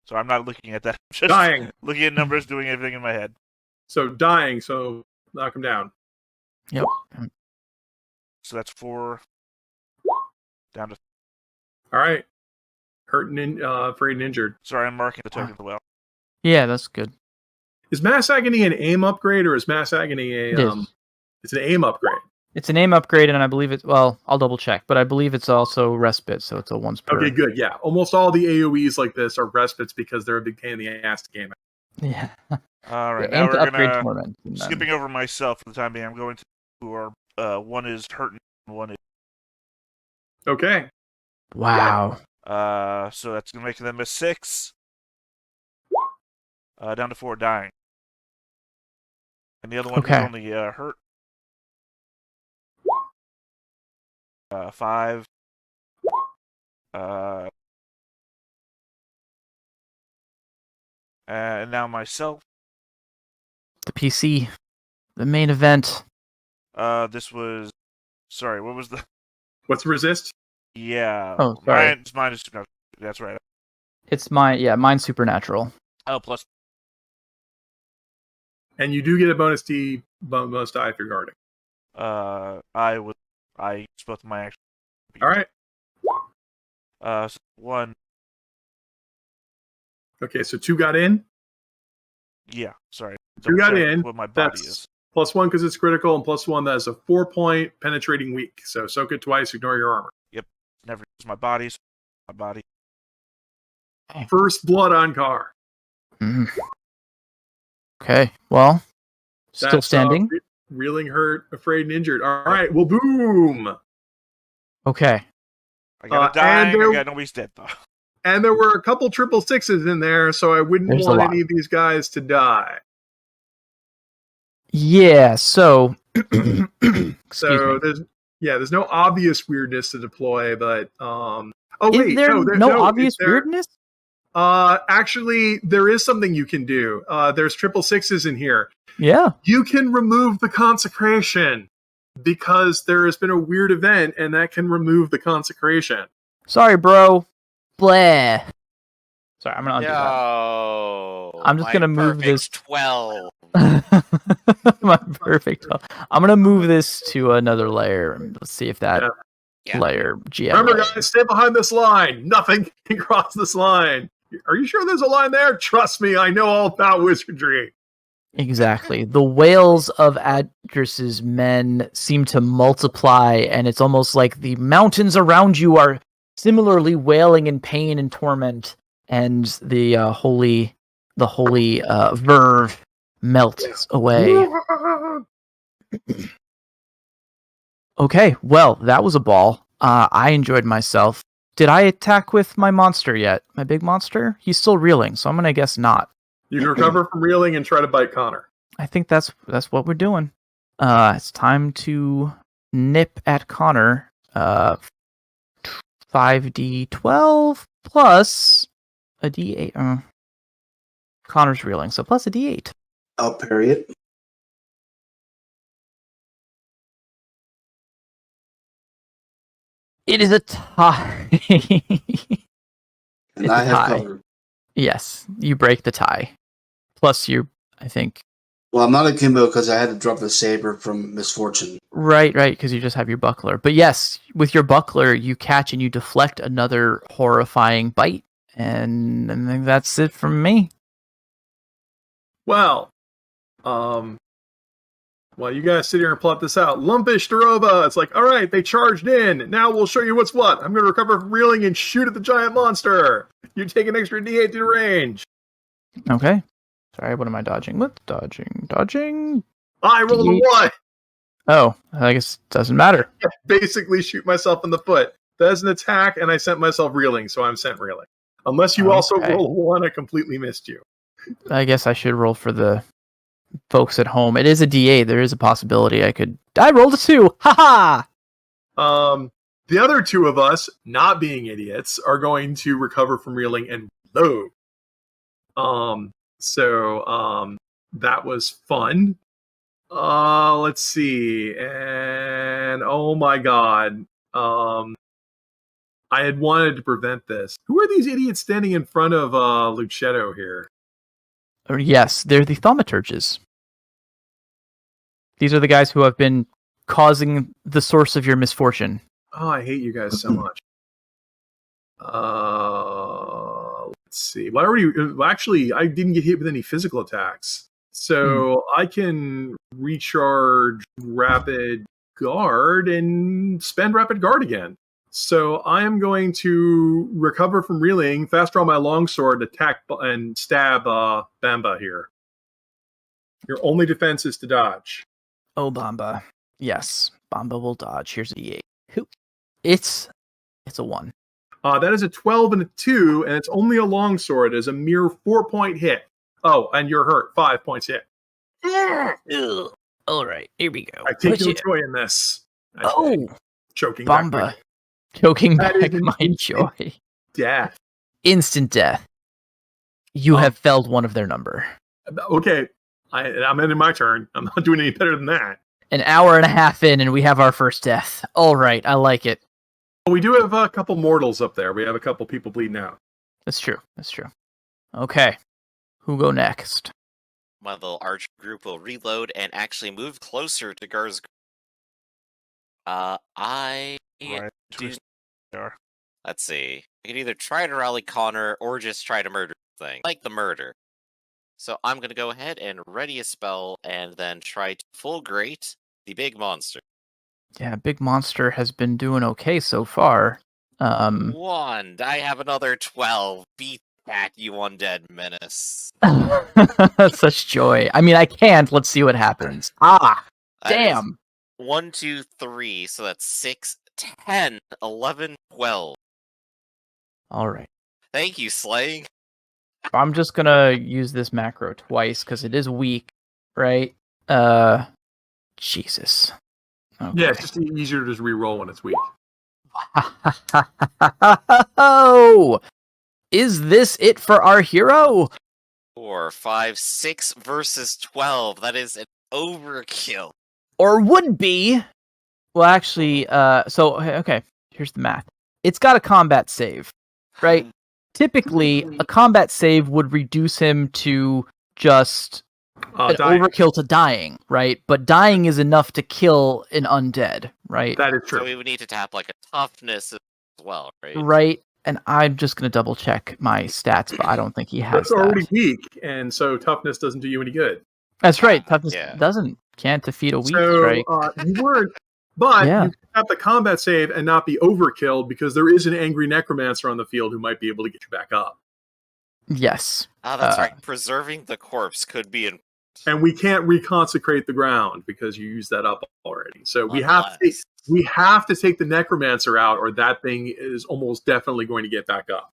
So I'm not looking at that. I'm just Dying. looking at numbers, doing everything in my head. So dying. So knock him down. Yep. So that's 4. Down to. All right. Hurt and afraid and injured. Sorry, I'm marking the token well. Yeah, that's good. Is Mass Agony an aim upgrade or is Mass Agony it's an aim upgrade? It's an aim upgrade, and I believe it's... Well, I'll double check, but I believe it's also respite, so it's a once per... Okay, good, yeah. Almost all the AoEs like this are respites because they're a big pain in the ass to game. Yeah. All right, Yeah, now we're upgrade gonna... torment. Skipping over myself for the time being, I'm going to who are... one is hurting, and one is... Okay. Wow. So that's going to make them a 6. Down to 4 dying. And the other one is only hurt. 5. And now myself. The PC. The main event. This was... Sorry, what was the... What's resist? Yeah. Oh, sorry. Mine is... That's right. It's mine's supernatural. Oh, plus... And you do get a bonus die if you're guarding. I used both of my actions. All right. So 1. Okay, so 2 got in. Yeah, sorry. 2 got in. What my body That's is. plus 1 because it's critical, and plus 1 that's a 4-point penetrating weak. So soak it twice, ignore your armor. Yep. Never use my body. So my body. First blood on Car. Mm. Okay, well, still standing. Reeling, hurt, afraid, and injured. All right, well, boom. Okay. I got a dying. I got nobody's dead though. And there were a couple 666s in there, so I wouldn't want any of these guys to die. Yeah. So. So there's no obvious weirdness to deploy, but is there no obvious weirdness? Actually, there is something you can do. There's 666s in here. Yeah. You can remove the consecration because there has been a weird event, and that can remove the consecration. Sorry, bro. Blah. Sorry, I'm gonna undo that. I'm just gonna move this 12. My perfect 12. I'm gonna move this to another layer. Let's see if that layer. GM Remember, layer. guys, stay behind this line. Nothing can cross this line. Are you sure there's a line there? Trust me, I know all about wizardry. Exactly. The wails of Adris's men seem to multiply, and it's almost like the mountains around you are similarly wailing in pain and torment, and the holy verve melts away. Okay, well, that was a ball. I enjoyed myself. Did I attack with my monster yet? My big monster? He's still reeling, so I'm gonna guess not. You can recover from reeling and try to bite Connor. I think that's what we're doing. It's time to nip at Connor. 5d12 plus a d8. Connor's reeling, so plus a d8. I'll parry it. It is a tie. And I have covered. Yes, you break the tie. Plus, I think Well, I'm not akimbo because I had to drop the saber from misfortune. Right, because you just have your buckler. But yes, with your buckler, you catch and you deflect another horrifying bite. And I think that's it from me. Well, while you guys sit here and plot this out, Lumpish Darova, it's like, all right, they charged in. Now we'll show you what's what. I'm going to recover from reeling and shoot at the giant monster. You take an extra D8 to the range. Okay. Sorry, what am I dodging? What? Dodging? I rolled a 1. Oh, I guess it doesn't matter. I basically shoot myself in the foot. That's an attack, and I sent myself reeling, so I'm sent reeling. Unless you also roll a 1, I completely missed you. I guess I should roll for the folks at home. It is a D8. There is a possibility I rolled a 2. Ha ha! The other two of us, not being idiots, are going to recover from reeling and load. So that was fun. Let's see. And oh my god. I had wanted to prevent this. Who are these idiots standing in front of Luchetto here? Yes, they're the Thaumaturges. These are the guys who have been causing the source of your misfortune. Oh, I hate you guys so much. Let's see. Well, actually, I didn't get hit with any physical attacks. So I can recharge Rapid Guard and spend Rapid Guard again. So I am going to recover from reeling, fast draw my longsword, attack and stab Bamba here. Your only defense is to dodge. Oh, Bamba. Yes, Bamba will dodge. Here's a D8. It's a 1. That is a 12 and a 2, and it's only a longsword. It's a mere 4-point hit. Oh, and you're hurt. 5 points hit. All right, here we go. I take no joy in this. Choking Bamba. back. Choking back my joy. Death. Instant death. You have felled one of their number. Okay, I'm ending my turn. I'm not doing any better than that. An hour and a half in, and we have our first death. All right, I like it. We do have a couple mortals up there. We have a couple people bleeding out. That's true. Okay. Who go next? My little archer group will reload and actually move closer to Gar's group. Let's see. I can either try to rally Connor or just try to murder the thing. Like the murder. So I'm going to go ahead and ready a spell and then try to full grate the big monster. Yeah, big monster has been doing okay so far. 1. I have another 12. Beat that, you undead menace. Such joy. I mean, I can't. Let's see what happens. Damn. 1, 2, 3. So that's 6, 10, 11, 12. All right. Thank you, Slaying. I'm just gonna use this macro twice because it is weak, right? Jesus. Okay. Yeah, it's just easier to just re-roll when it's weak. Oh, is this it for our hero? 4, 5, 6 versus 12. That is an overkill. Or would be. Well, actually, okay, here's the math. It's got a combat save, right? Typically, a combat save would reduce him to just an overkill to dying, right? But dying is enough to kill an undead, right? That is true. So we would need to tap like a toughness as well, right? Right. And I'm just going to double check my stats, but I don't think he has That's already weak, and so toughness doesn't do you any good. That's right. Toughness can't defeat a weak strike. You weren't, but you can have the combat save and not be overkilled because there is an angry necromancer on the field who might be able to get you back up. Yes. That's right. Preserving the corpse could be in. And we can't reconsecrate the ground because you used that up already. So we have to take the necromancer out, or that thing is almost definitely going to get back up.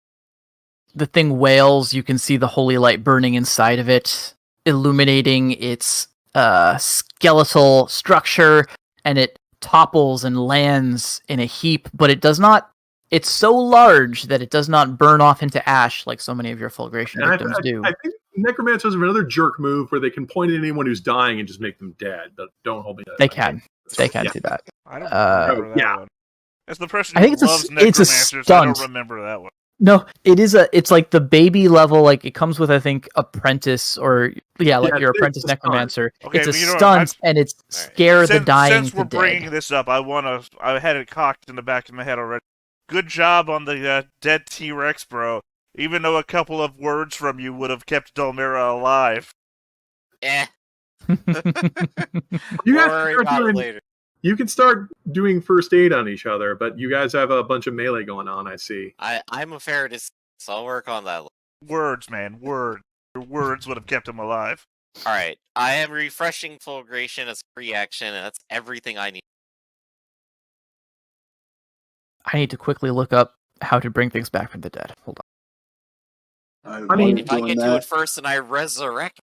The thing wails. You can see the holy light burning inside of it, illuminating its skeletal structure, and it topples and lands in a heap, but it does not. It's so large that it does not burn off into ash like so many of your fulguration victims do. I think necromancers have another jerk move where they can point at anyone who's dying and just make them dead, but don't hold me to that. They can do that. I don't remember that one. As the person who loves necromancers, I don't remember that one. No, it's like the baby level, like it comes with, I think, apprentice or your apprentice necromancer. Okay, it's a stunt and it's scare the dying Since we're bringing this up, I had it cocked in the back of my head already. Good job on the dead T-Rex, bro. Even though a couple of words from you would have kept Dolmira alive. You guys You can start doing first aid on each other, but you guys have a bunch of melee going on, I see. I'm a Faradis, so I'll work on that. Words, man, words. Your words would have kept him alive. Alright, I am refreshing Fulgration as a free action, and that's everything I need. I need to quickly look up how to bring things back from the dead. Hold on. I mean, if I get to it first and I resurrect...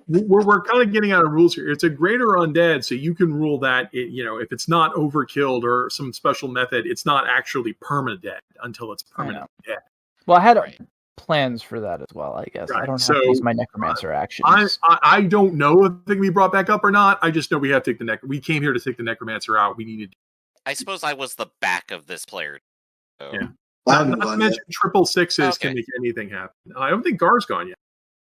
We're kind of getting out of rules here. It's a greater undead, so you can rule that if it's not overkilled or some special method, it's not actually permadead until it's permanently dead. Well, I had plans for that as well, I guess. Right. I don't have to use my necromancer actions. I don't know if they can be brought back up or not. I just know we have to take we came here to take the necromancer out. We needed. I suppose I was the back of this player. So. Yeah. Not to mention 666 can make anything happen. I don't think Gar's gone yet.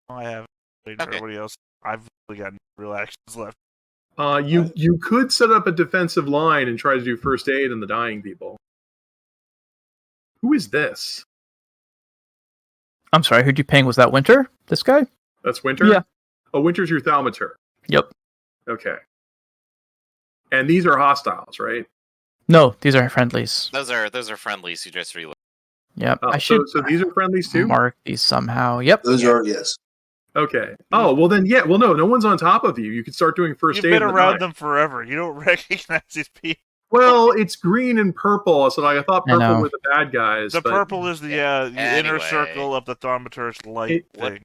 I haven't. Everybody else. I've really got real actions left. You could set up a defensive line and try to do first aid on the dying people. Who is this? I'm sorry, who'd you ping? Was that Winter? This guy? That's Winter? Yeah. Oh, Winter's your Thaumaturge. Yep. Okay. And these are hostiles, right? No, these are friendlies. Those are friendlies who just reload. Yep. So these are friendlies too? Mark these somehow. Yep. Those are, yes. Okay. Oh, well then, yeah. Well, no one's on top of you. You can start doing first aid. You've been around them forever. You don't recognize these people. Well, it's green and purple, so I thought purple were the bad guys. The purple is the inner circle of the Thaumaturge light thing.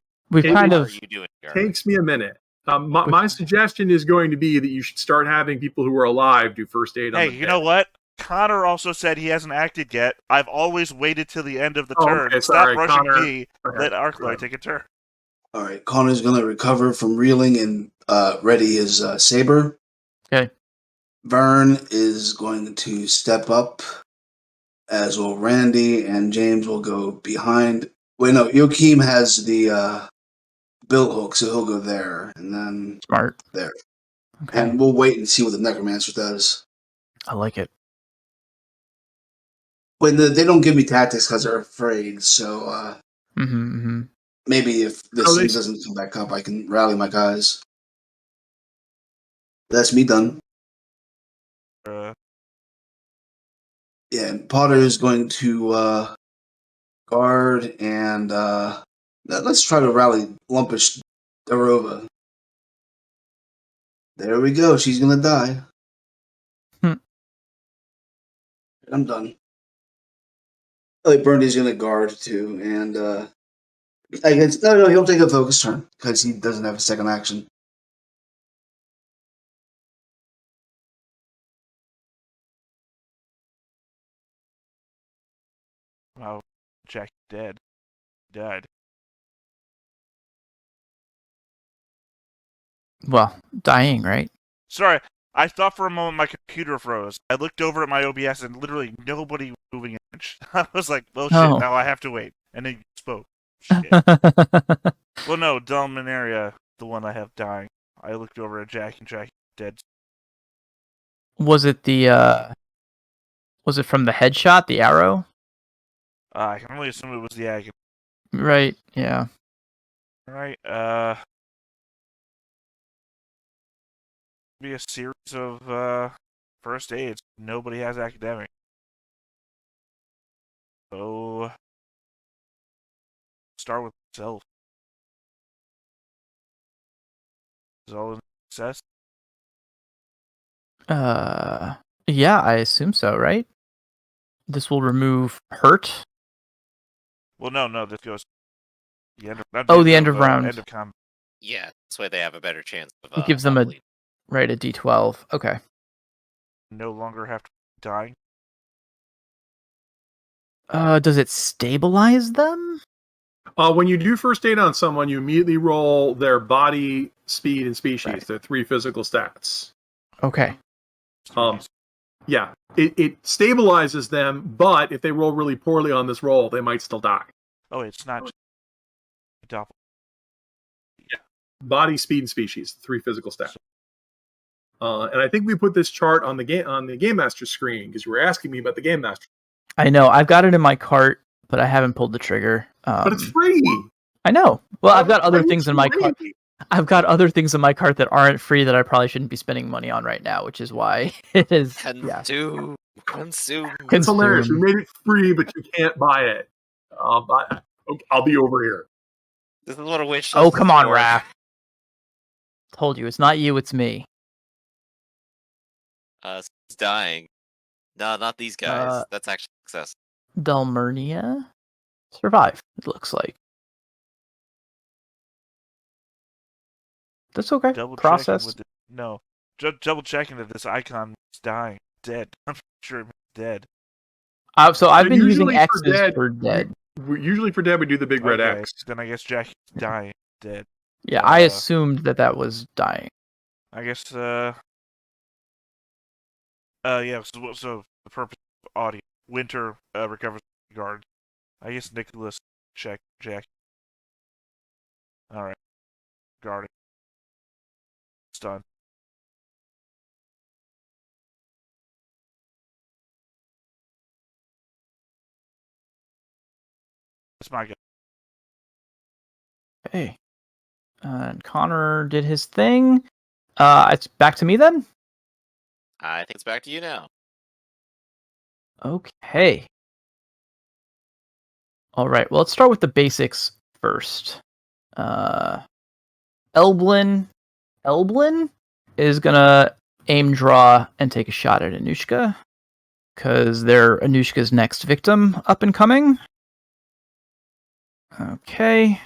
Takes me a minute. My suggestion is going to be that you should start having people who are alive do first aid on the dead. Hey, you know what? Connor also said he hasn't acted yet. I've always waited till the end of the turn. Okay, Stop rushing me. Let Ironclaw take a turn. All right, Connor's going to recover from reeling and ready his saber. Okay. Vern is going to step up, as will Randy, and James will go behind. Wait, no, Joachim has the bill hook, so he'll go there, and then smart there. Okay. And we'll wait and see what the necromancer does. I like it. When they don't give me tactics because they're afraid, so maybe if this thing doesn't come back up, I can rally my guys. That's me done. Yeah, and Potter is going to guard and let's try to rally Lumpish Darova. There we go. She's gonna die. I'm done. Burndy's gonna guard too, and I guess no, he'll take a focus turn because he doesn't have a second action. Wow, Jack dead. Died. Well, dying, right? Sorry, I thought for a moment my computer froze. I looked over at my OBS and literally nobody was moving an inch. I was like, well, shit, now I have to wait. And then you spoke. Shit. Well, no, Dolminaria, the one I have dying. I looked over at Jack and Jack dead. Was it was it from the headshot, the arrow? I can only assume it was the agony. Right, yeah. Alright, be a series of first aids. Nobody has academic. So start with self. Is all in success? Yeah, I assume so, right? This will remove hurt. Well, no, this goes the end of the end of round. End of combat. Yeah, this way they have a better chance of it gives them a D12. Okay. No longer have to die. Does it stabilize them? When you do first aid on someone, you immediately roll their body, speed, and species. Right. They're 3 physical stats. Okay. Yeah, it stabilizes them, but if they roll really poorly on this roll, they might still die. Oh, it's not doppel. Yeah, body, speed, and species, 3 physical stats. And I think we put this chart on the game master screen because you were asking me about the game master. I know I've got it in my cart, but I haven't pulled the trigger. But it's free. I know. Well, I've got other things in my cart. I've got other things in my cart that aren't free that I probably shouldn't be spending money on right now, which is why it is. Consume. It's hilarious. We made it free, but you can't buy it. I'll be over here. This is what a wish. Oh, come on, Raph. Told you, it's not you, it's me. It's dying. No, not these guys. That's actually success. Dalmernia survive. It looks like. That's okay. Process. No. Double checking that this icon is dying. Dead. I'm sure it's dead. So I've been using X's for dead. Usually for dead, we do the big red X. Then I guess Jackie's dying. Dead. Yeah, I assumed that was dying. I guess, yeah, so the purpose of audio. Winter recovers guard. I guess Nicholas check Jack. Alright. Guarding. It's done. That's my guess. Okay. And Connor did his thing. It's back to me then? I think it's back to you now. Okay. All right. Well, let's start with the basics first. Elblin is gonna aim, draw, and take a shot at Anushka, because they're Anushka's next victim up and coming. Okay.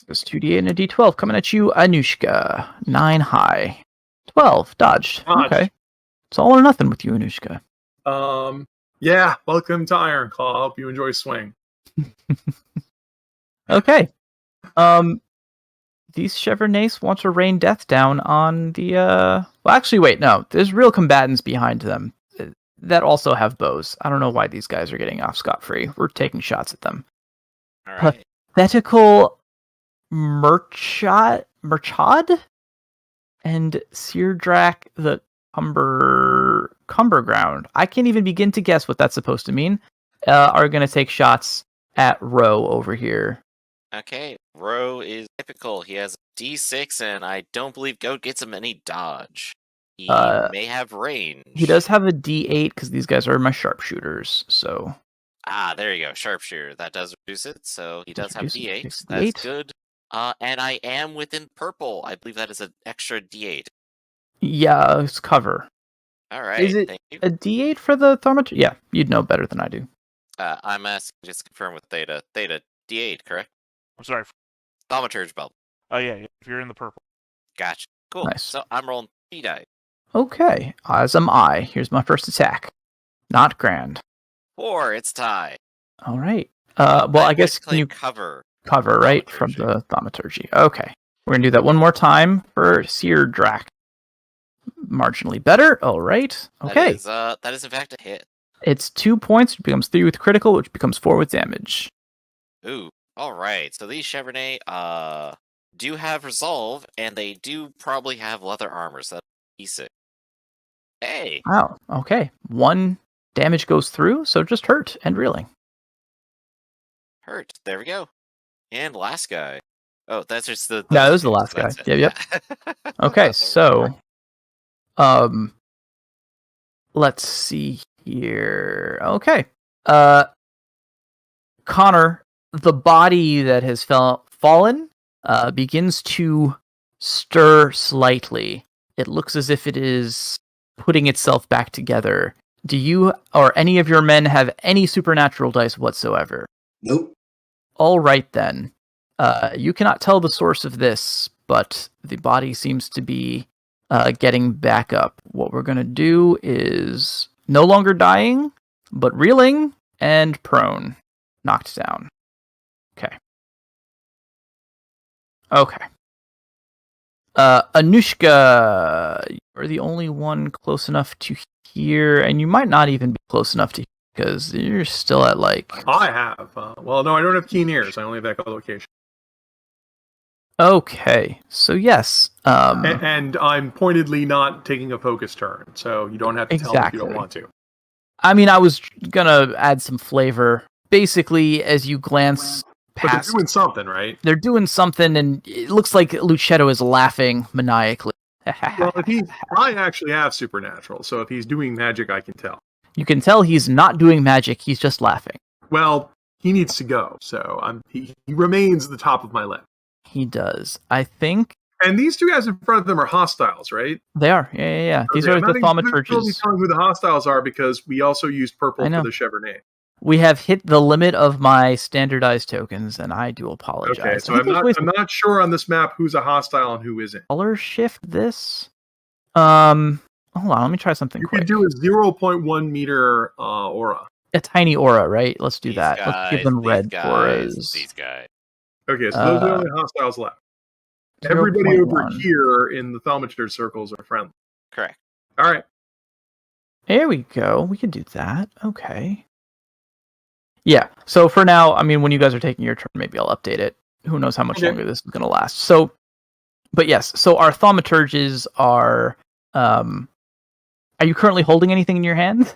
It's 2d8 and a d12 coming at you, Anushka. 9 high. 12 dodged. Okay. It's all or nothing with you, Anushka. Yeah, welcome to Ironclaw. I hope you enjoy swing. Okay. These Chevronnais want to rain death down on the well, actually wait, no. There's real combatants behind them that also have bows. I don't know why these guys are getting off scot-free. We're taking shots at them. All right. Pathetical Merchad and Seardrak the Cumberground. I can't even begin to guess what that's supposed to mean. Are going to take shots at Ro over here. Okay, Ro is typical. He has a D6, and I don't believe Goat gets him any dodge. He may have range. He does have a D8 because these guys are my sharpshooters. So. There you go, sharpshooter. That does reduce it. So he does have D8. That's good. And I am within purple. I believe that is an extra D8. Yeah, it's cover. All right. Is it thank you. a D8 for the Thaumaturges? Yeah, you'd know better than I do. I'm asking just confirm with Theta. Theta, D8, correct? I'm sorry. Thaumaturge belt. Oh, yeah, if you're in the purple. Gotcha. Cool. Nice. So I'm rolling 3 dice. Okay, as am I. Here's my first attack. Not grand. 4, it's tie. All right. Well, I guess claim cover. Cover, right? From the Thaumaturgy. Okay. We're going to do that one more time for Seardrak. Marginally better. All right. Okay. That is in fact a hit. It's 2 points, which becomes 3 with critical, which becomes 4 with damage. Ooh. All right. So these Chevronnais do have resolve, and they do probably have leather armor. So that's E6. Hey. Wow. Okay. 1 damage goes through, so just hurt and reeling. Hurt. There we go. And last guy. Oh, that's just the. Yeah, it was the last guy. Yep. Okay, so. Let's see here. Okay. Connor, the body that has fallen, begins to stir slightly. It looks as if it is putting itself back together. Do you or any of your men have any supernatural dice whatsoever? Nope. All right, then. You cannot tell the source of this, but the body seems to be getting back up. What we're going to do is no longer dying, but reeling and prone. Knocked down. Okay. Okay. Anushka, you're the only one close enough to hear, and you might not even be close enough to hear because you're still at like. I have. Well, no, I don't have keen ears. I only have echolocation. Okay, so yes. And I'm pointedly not taking a focus turn, so you don't have to tell me if you don't want to. I mean, I was gonna add some flavor. Basically, as you glance past, but they're doing something, right? They're doing something, and it looks like Luchetto is laughing maniacally. Well, I actually have supernatural, so if he's doing magic, I can tell. You can tell he's not doing magic; he's just laughing. Well, he needs to go, so he remains the top of my list. He does, I think. And these two guys in front of them are hostiles, right? They are, yeah. These are the Thaumaturges. Telling who the hostiles are because we also used purple for the Chevernet. We have hit the limit of my standardized tokens, and I do apologize. Okay, so I'm not sure on this map who's a hostile and who isn't. Color shift this. Hold on, let me try something quick. You can do a 0.1 meter aura. A tiny aura, right? Let's do that. Let's give them red auras. These guys. Okay, so those are the only hostiles left. Everybody over here in the Thaumaturge circles are friendly. Correct. All right. There we go. We can do that. Okay. Yeah. So for now, I mean, when you guys are taking your turn, maybe I'll update it. Who knows how much longer this is going to last. So, but yes. So our Thaumaturges are. Are you currently holding anything in your hand?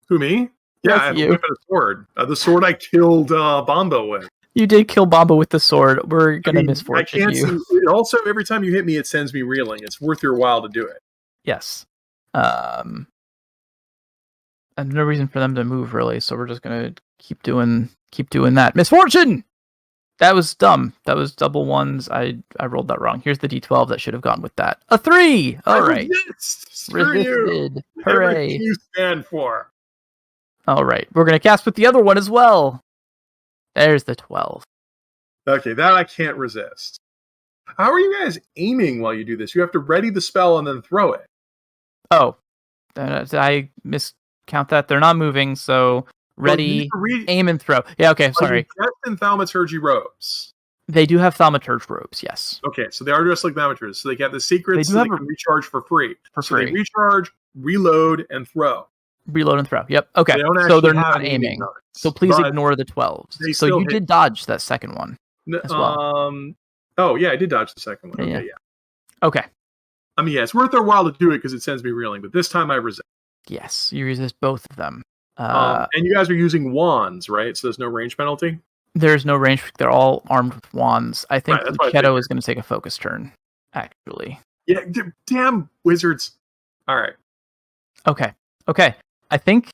Who, me? Yeah, I have a whip and a sword. The sword I killed Bombo with. You did kill Bombo with the sword. We're going to misfortune you. Also, every time you hit me, it sends me reeling. It's worth your while to do it. Yes. And no reason for them to move, really, so we're just going to keep doing that. Misfortune! That was dumb. That was double ones. I rolled that wrong. Here's the D12 that should have gone with that. A 3! All right. Resisted. Hooray. Everything you stand for. All right. We're going to cast with the other one as well. There's the 12. Okay, that I can't resist. How are you guys aiming while you do this? You have to ready the spell and then throw it. Oh. Did I miscount that? They're not moving, so ready, aim, and throw. Yeah, okay, sorry. Are you in Thaumaturgy robes? They do have Thaumaturge robes, yes. Okay, so they are dressed like Thaumaturges. So they get the secrets so they can recharge for free. They recharge, reload, and throw. Reload and throw. Yep. Okay. So they're not aiming. So please ignore the 12s. So you did dodge that second one as well. Oh, yeah, I did dodge the second one. Okay, yeah. Okay. I mean, yeah, it's worth their while to do it because it sends me reeling, but this time I resist. Yes, you resist both of them. And you guys are using wands, right? So there's no range penalty? There's no range. They're all armed with wands. I think Luchetto is going to take a focus turn, actually. Yeah, damn wizards. All right. Okay. I think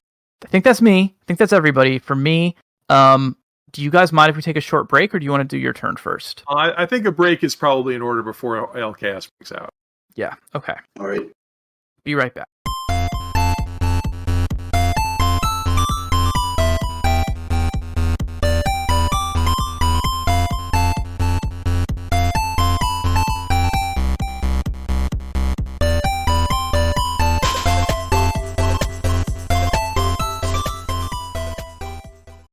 that's me. I think that's everybody. For me, do you guys mind if we take a short break, or do you want to do your turn first? I think a break is probably in order before LKS breaks out. Yeah. Okay. All right. Be right back.